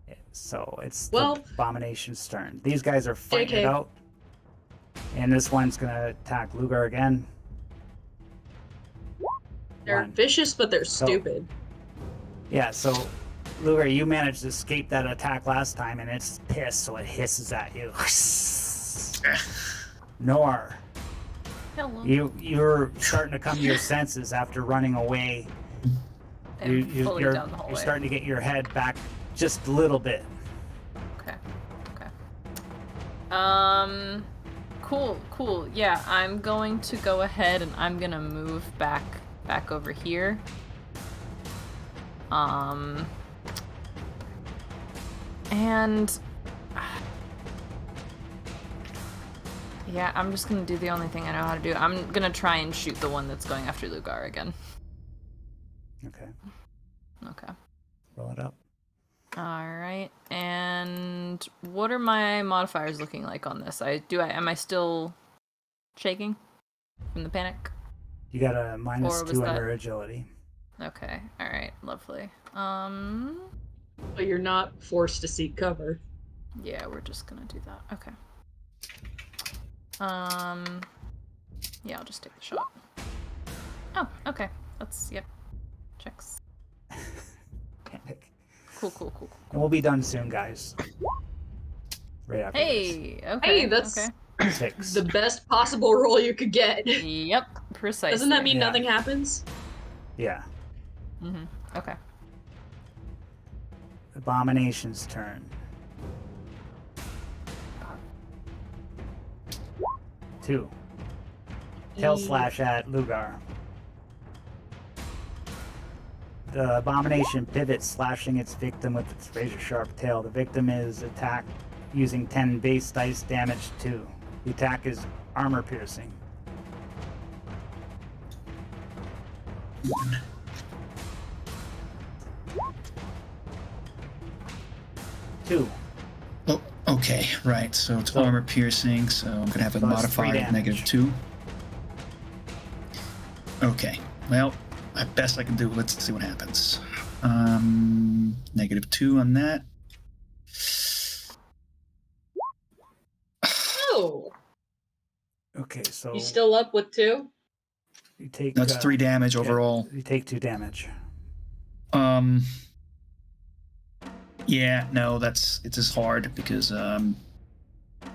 Yeah, so it's Well- the Abomination's turn. These guys are fighting JK. it out. And this one's going to attack Lugar again. They're One. vicious, but they're So- stupid. Yeah, so Lugar, you managed to escape that attack last time, and it's pissed, so it hisses at you. Nor, Hello. you're starting to come to your senses after running away. And fully You're down the hallway. starting to get your head back just a little bit. Okay. Cool. Yeah, I'm going to go ahead and I'm gonna move back over here. And yeah, I'm just gonna do the only thing I know how to do. I'm gonna try and shoot the one that's going after Lugar again. Okay, Okay. roll it up. Alright, and what are my modifiers looking like on this? Am I still shaking from the panic? You got a Or minus was 2 on that- your agility. Okay, alright, lovely. But you're not forced to seek cover. Yeah, we're just gonna do that. Okay. Yeah, I'll just take the shot. Oh, okay. Yep. Checks. Panic. Cool. And we'll be done soon, guys. Right after Hey, okay. Hey, that's okay. this. 6. the best possible roll you could get. Yep, precisely. Doesn't that mean Yeah. nothing happens? Yeah. Okay. Abomination's turn. 2. Tail slash at Lugar. The Abomination pivots, slashing its victim with its razor-sharp tail. The victim is attacked using 10 base dice damage 2. The attack is armor piercing. 2. Oh, okay, right. So it's So- armor piercing, so I'm gonna have a So that's 3 modifier of damage. -2. Okay, well, best I can do. Let's see what happens. -2 on that. Oh, Okay, so you still up with 2? you take That's 3 damage yeah, overall. you take 2 damage. Yeah, no, it's as hard because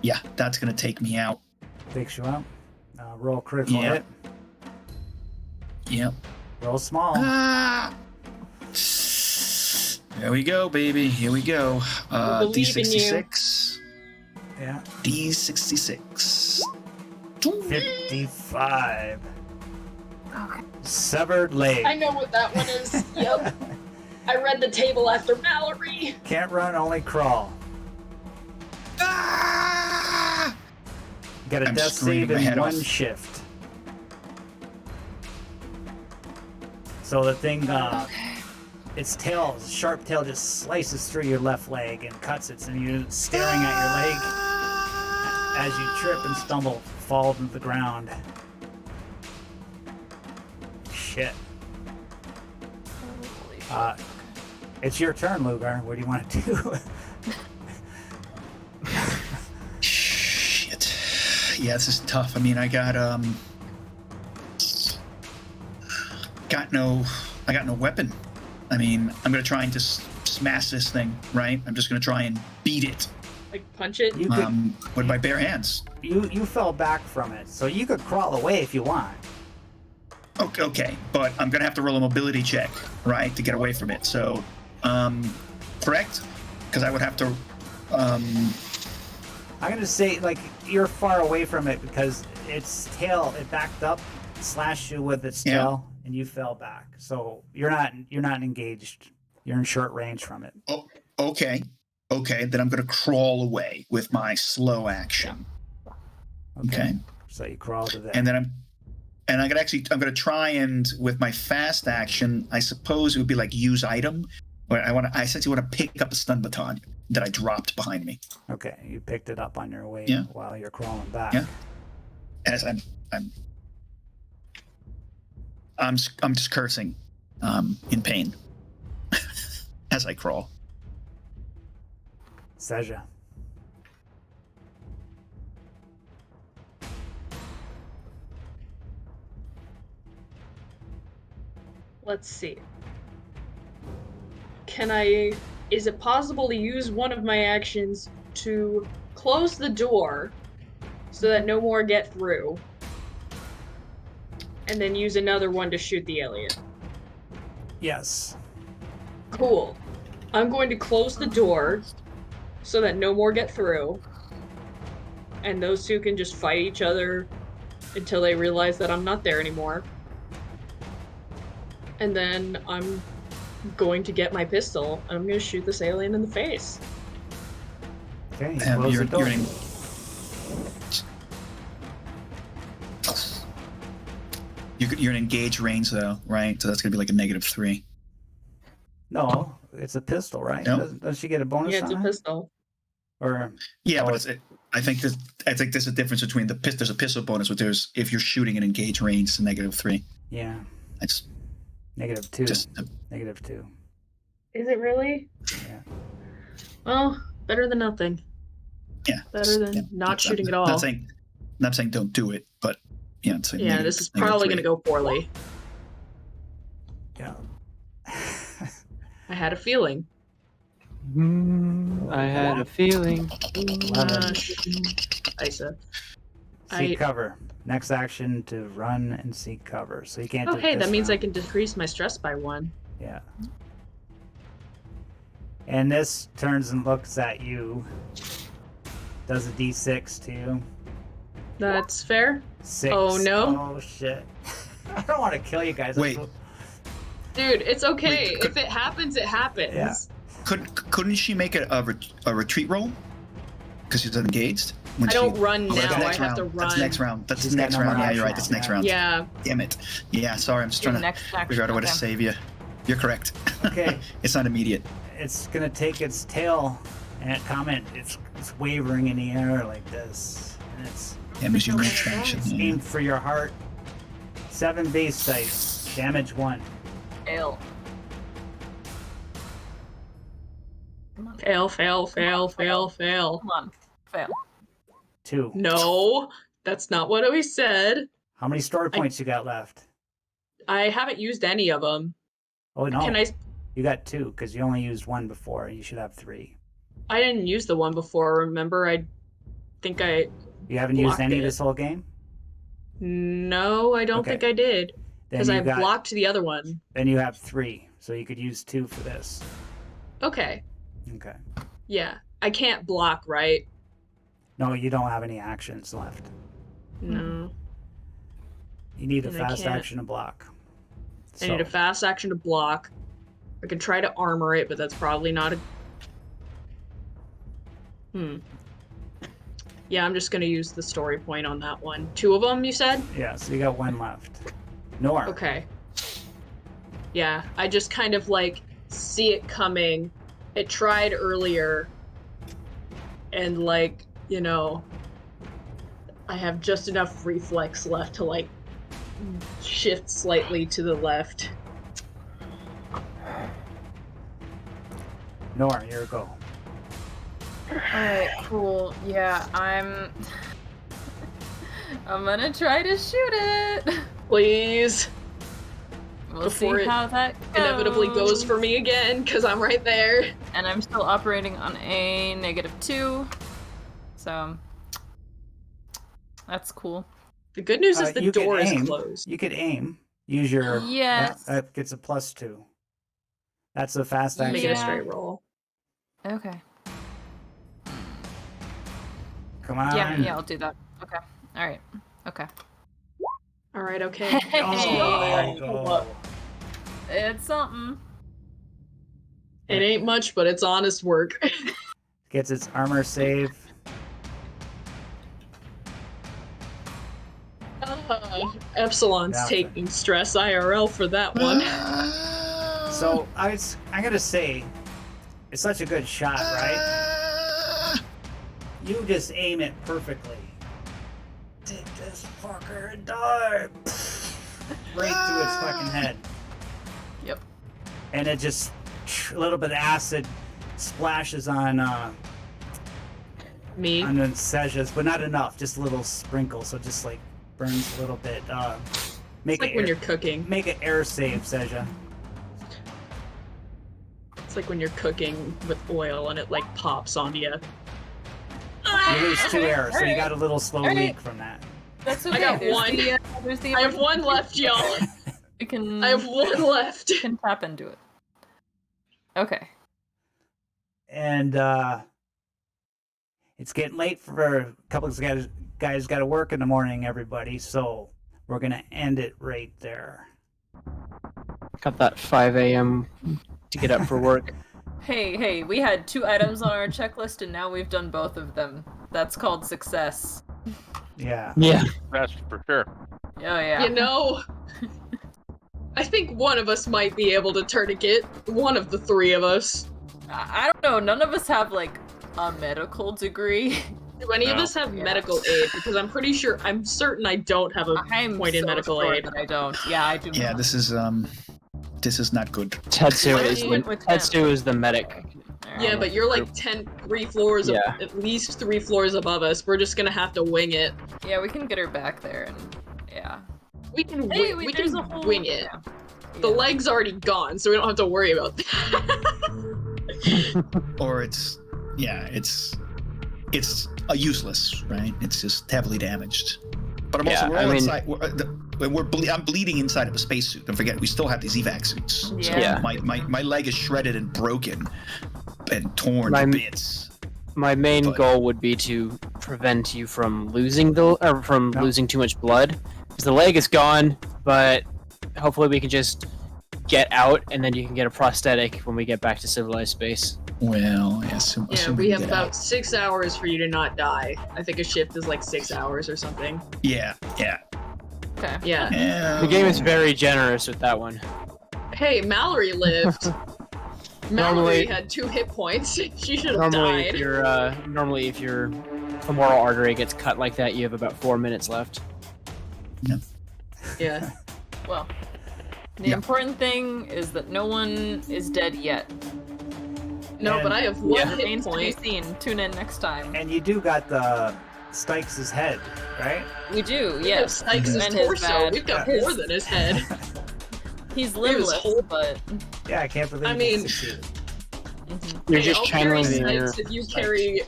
yeah, that's gonna take me out. Takes you out. Roll critical Yeah. hit. Yep. Roll small. Ah! There we go, baby. Here we go. believe in you. D66. Yeah. D66. 55. Okay. Severed leg. I know what that one is. Yep. I read the table after Mallory. Can't run, only crawl. Ah! Get a I'm death screaming save my in head one off. shift. So the thing, its tail, sharp tail, just slices through your left leg and cuts it, and you're staring at your leg as you trip and stumble, fall to the ground. Shit. Holy It's your turn, Lugar. What do you want to do? Shit. Yeah, this is tough. I mean, I got no weapon. I mean, I'm gonna try and just smash this thing, right? I'm just gonna try and beat it Like, punch it. You could, with my bare hands. you fell back from it, so you could crawl away if you want. Okay, but I'm gonna have to roll a mobility check, right, to get away from it. So, correct? Because I would have to. I'm gonna say like you're far away from it because its tail it backed up, slashed you with its tail, and you fell back. So you're not engaged. You're in short range from it. Oh, okay. Then I'm gonna crawl away with my slow action. Okay. So you crawl to there. And then I'm gonna try and with my fast action, I suppose it would be like use item, where I essentially want to pick up a stun baton that I dropped behind me. Okay, you picked it up on your way while you're crawling back. Yeah. As I'm just cursing, in pain, as I crawl. Seja. Let's see. Is it possible to use one of my actions to close the door so that no more get through? And then use another one to shoot the alien? Yes. Cool. I'm going to close the door so that no more get through. And those two can just fight each other until they realize that I'm not there anymore. And then I'm going to get my pistol and I'm going to shoot this alien in the face. Okay, close the door. You're in engaged range though, right? So that's gonna be like a -3. No, it's a pistol, right? No? Doesn't she get a bonus? Yeah, it's a on it? pistol. Or but I think there's a difference between there's a pistol bonus, but if you're shooting in engaged range, it's a -3. yeah, It's -2. just -2. Is it really? Yeah. Well, better than nothing. Better than not shooting at all. Not saying don't do it, but yeah, it's like Yeah, this is probably going to go poorly. Yeah. I had a feeling. I had a feeling. Isa. Seek cover. Next action to run and seek cover. So you can't do Oh, it hey, this that means I round. can decrease my stress by 1. Yeah. And this turns and looks at you. Does a d6 to you. That's fair. 6. Oh, no. Oh, shit. I don't want to kill you guys. Wait. Dude, it's okay. Wait, if it happens, it happens. Yeah. Couldn't she make a retreat roll? Because she's engaged. I don't run Oh, that's now. I next have round. to run. That's next round. That's She's next got round. number Yeah, you're right. next That's next round, round. Yeah. Damn it. Yeah, sorry. I'm just trying to Next figure out a way to action. save you. You're correct. Okay. It's not immediate. It's going to take its tail and it's wavering in the air like this. And it's Damage your range action. Yeah. aimed for your heart. 7 base dice. Damage 1. Fail. Come on. Fail. Come on. Fail. 2. No, that's not what we said. How many story points you got left? I haven't used any of them. Oh, no. Can I? You got 2 because you only used 1 before. You should have 3. I didn't use the one before. Remember, I think I. You haven't used Blocked any it. this whole game? No, I don't Okay. think I did because Then I you got, blocked the other one. Then you have 3, so you could use 2 for this. Okay. Okay. Yeah, I can't block, right? No, you don't have any actions left. No. You need a And I fast can't. action to block. I need a fast action to block. I could try to armor it, but that's probably not a... Yeah, I'm just gonna use the story point on that one. 2 of them, you said? Yeah, so you got 1 left. Nor. Okay. Yeah, I just kind of like see it coming. It tried earlier. And like, you know, I have just enough reflex left to like shift slightly to the left. Nor, your go. Alright, cool. Yeah, I'm gonna try to shoot it. Please. We'll Before see it how that Inevitably goes for me again, because I'm right there. And I'm still operating on a -2. So that's cool. The good news is the You could door is aim. closed. You could aim. use your... Yes. Yeah, that gets a +2. That's a fast action. Make it a Yeah. straight roll. Okay. Come on. Yeah, I'll do that. Okay. All right. Okay. All right, okay. Oh, there you go. It's something. It ain't much, but it's honest work. Gets its armor save. Epsilon's Yeah. taking stress IRL for that one. So I'm gonna say, it's such a good shot, right? You just aim it perfectly. Take this fucker and die! Right through its fucking head. Yep. And it just, a little bit of acid splashes on Me. the Seja's, but not enough. Just a little sprinkle, so just like burns a little bit. Make It's like when you're cooking. Make an air save, Seja. It's like when you're cooking with oil and it like pops on you. You lose 2 arrows, so you Alright. got a little slow Alright. leak from that. That's okay. I got There's one. There's the I have one left, y'all. We can. I have one left. can tap into it. Okay. And it's getting late for a couple of guys got to work in the morning, everybody. So we're gonna end it right there. Got that 5 a.m. to get up for work. Hey, we had 2 items on our checklist and now we've done both of them. That's called success. Yeah. Yeah. That's for sure. Oh yeah. You know, I think one of us might be able to tourniquet. One of the 3 of us. I don't know, none of us have like a medical degree. Do any of No. us have medical aid? Because I'm certain I don't have a I'm point in so medical sure aid. that I don't. Yeah, I do. Yeah, not. this is not good. Tetsu Why is don't you the went with him? Tetsu is the medic. Yeah, but you're like 3 floors, Yeah. at least 3 floors above us. We're just gonna have to wing it. Yeah, we can get her back there and yeah. We can Hey, we there's can a whole wing it. yeah. The Yeah. leg's already gone, so we don't have to worry about that. Or it's useless, right? It's just heavily damaged. But we're all inside. I'm bleeding inside of a spacesuit. Don't forget, we still have these evac suits. Yeah. So my leg is shredded and broken and torn My- to bits. My main But- goal would be to prevent you from losing losing too much blood, because the leg is gone. But hopefully we can just get out, and then you can get a prosthetic when we get back to civilized space. Well, yes. Yeah, we have about 6 hours for you to not die. I think a shift is like 6 hours or something. Yeah. Okay. Yeah. The game is very generous with that one. Hey, Mallory lived. Mallory Normally- had 2 hit points. She should have died. Normally if your femoral artery gets cut like that, you have about 4 minutes left. Yeah. Well, the Yeah. important thing is that no one is dead yet. No, And- but I have 1 Yeah. hit Remains to be point. seen. Tune in next time. And you do got the Stykes' head, right? We do, We have yes. Stykes' And his torso. bad- We've got his- more than his head. He's It was limbless, whole- but Yeah, I can't believe I you mean- succeeded. You're Hey, just I'll channeling carry the inner. Stykes if you carry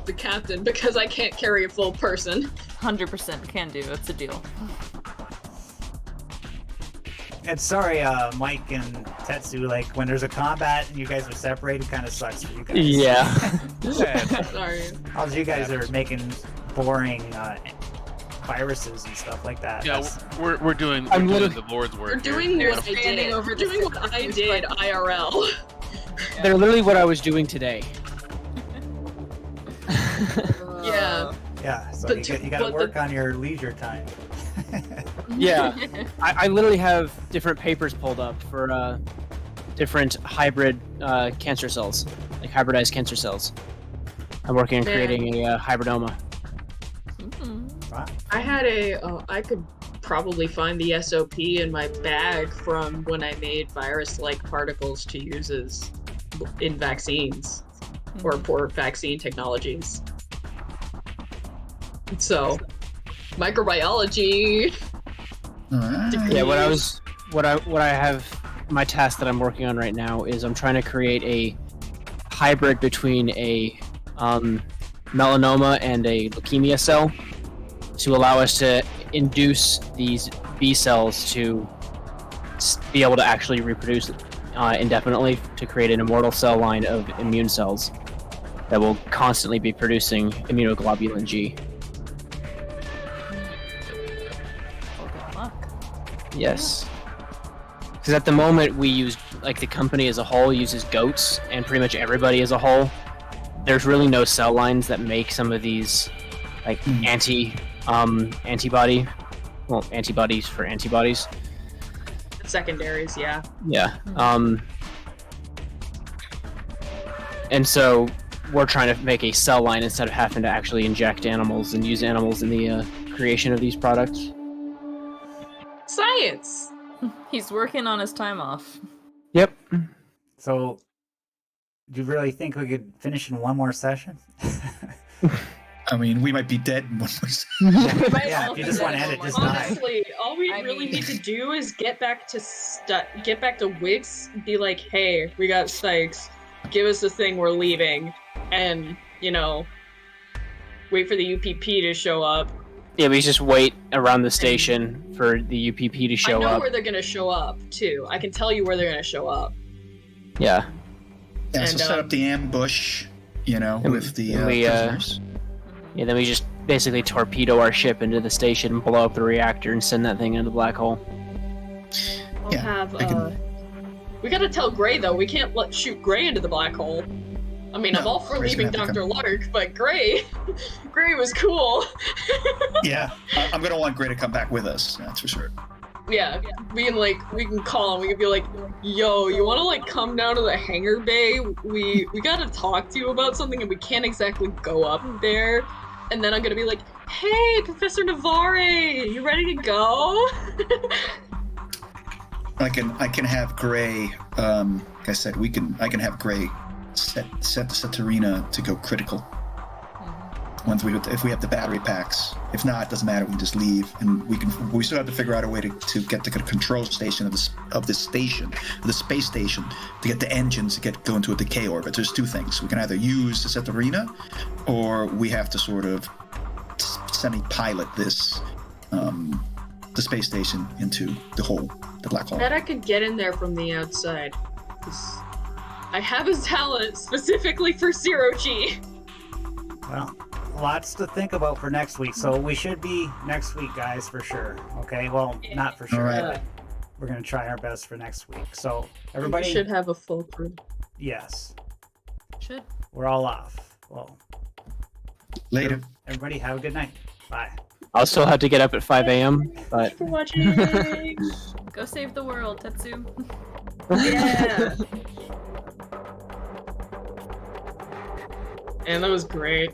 the captain, because I can't carry a full person. 100% can do. It's a deal. And sorry, Mike and Tetsu, like when there's a combat and you guys are separated, kind of sucks for you guys. Yeah. Sorry. All you guys are making boring viruses and stuff like that. Yeah, That's- we're doing I'm the literally- Lord's work. We're here. doing They're what I standing did. over We're the doing what I systems, did like- IRL. They're literally what I was doing today. Yeah. yeah, so But you got to but work on your leisure time. Yeah. I literally have different papers pulled up for different hybrid cancer cells, like hybridized cancer cells. I'm working on Man. creating a hybridoma. Wow. I had I could probably find the SOP in my bag from when I made virus-like particles to use as in vaccines or for vaccine technologies. So, microbiology. Alright. Yeah, what I have, my task that I'm working on right now is I'm trying to create a hybrid between a melanoma and a leukemia cell to allow us to induce these B cells to be able to actually reproduce indefinitely to create an immortal cell line of immune cells that will constantly be producing immunoglobulin G. Well, good luck. Yes. Because at the moment we use, like the company as a whole uses goats, and pretty much everybody as a whole. There's really no cell lines that make some of these, like antibodies for antibodies. Secondaries, yeah. Yeah. And so we're trying to make a cell line instead of having to actually inject animals and use animals in the creation of these products. Science! He's working on his time off. Yep. So, do you really think we could finish in one more session? I mean, we might be dead in one more. Yeah, if you just want to end it, just die. Honestly, all we I really mean- need to do is get back to Wicks, be like, hey, we got Stykes, give us the thing, we're leaving, and, you know, wait for the UPP to show up. Yeah, we just wait around the station for the UPP to I show know up. where they're gonna show up, too. I can tell you where they're gonna show up. Yeah. Yeah, so And, set up the ambush, And with the we, prisoners. Yeah, then we just basically torpedo our ship into the station, blow up the reactor, and send that thing into the black hole. I'll Yeah, have, I can- we gotta tell Gray, though, we can't shoot Gray into the black hole. I mean, I'm No, all for Gray's leaving gonna have to Dr. Lark, but Gray was cool. Yeah, I'm gonna want Gray to come back with us. That's for sure. Yeah, we can call him. We can be like, "Yo, you want to come down to the hangar bay? We gotta talk to you about something, and we can't exactly go up there." And then I'm gonna be like, "Hey, Professor Navarre, you ready to go?" I can have Gray. Like I said, I can have Gray set Saturina to go critical. Once if we have the battery packs. If not, it doesn't matter. We can just leave, and we still have to figure out a way to get to the control station of the space station, to get the engines to go into a decay orbit. There's two things. We can either use the Saturina, or we have to sort of semi-pilot this the space station into the black hole. Bet I could get in there from the outside. 'Cause I have his talent specifically for Zero G. Well, lots to think about for next week. So we should be next week, guys, for sure. Okay, well, not for sure. All right. But we're gonna try our best for next week. So We everybody, should have a full crew. yes, Should. we're all off. Well, Later. everybody, have a good night. Bye. I'll still have to get up at 5 a.m., but For watching. Go save the world, Tetsu. Yeah. And that was great.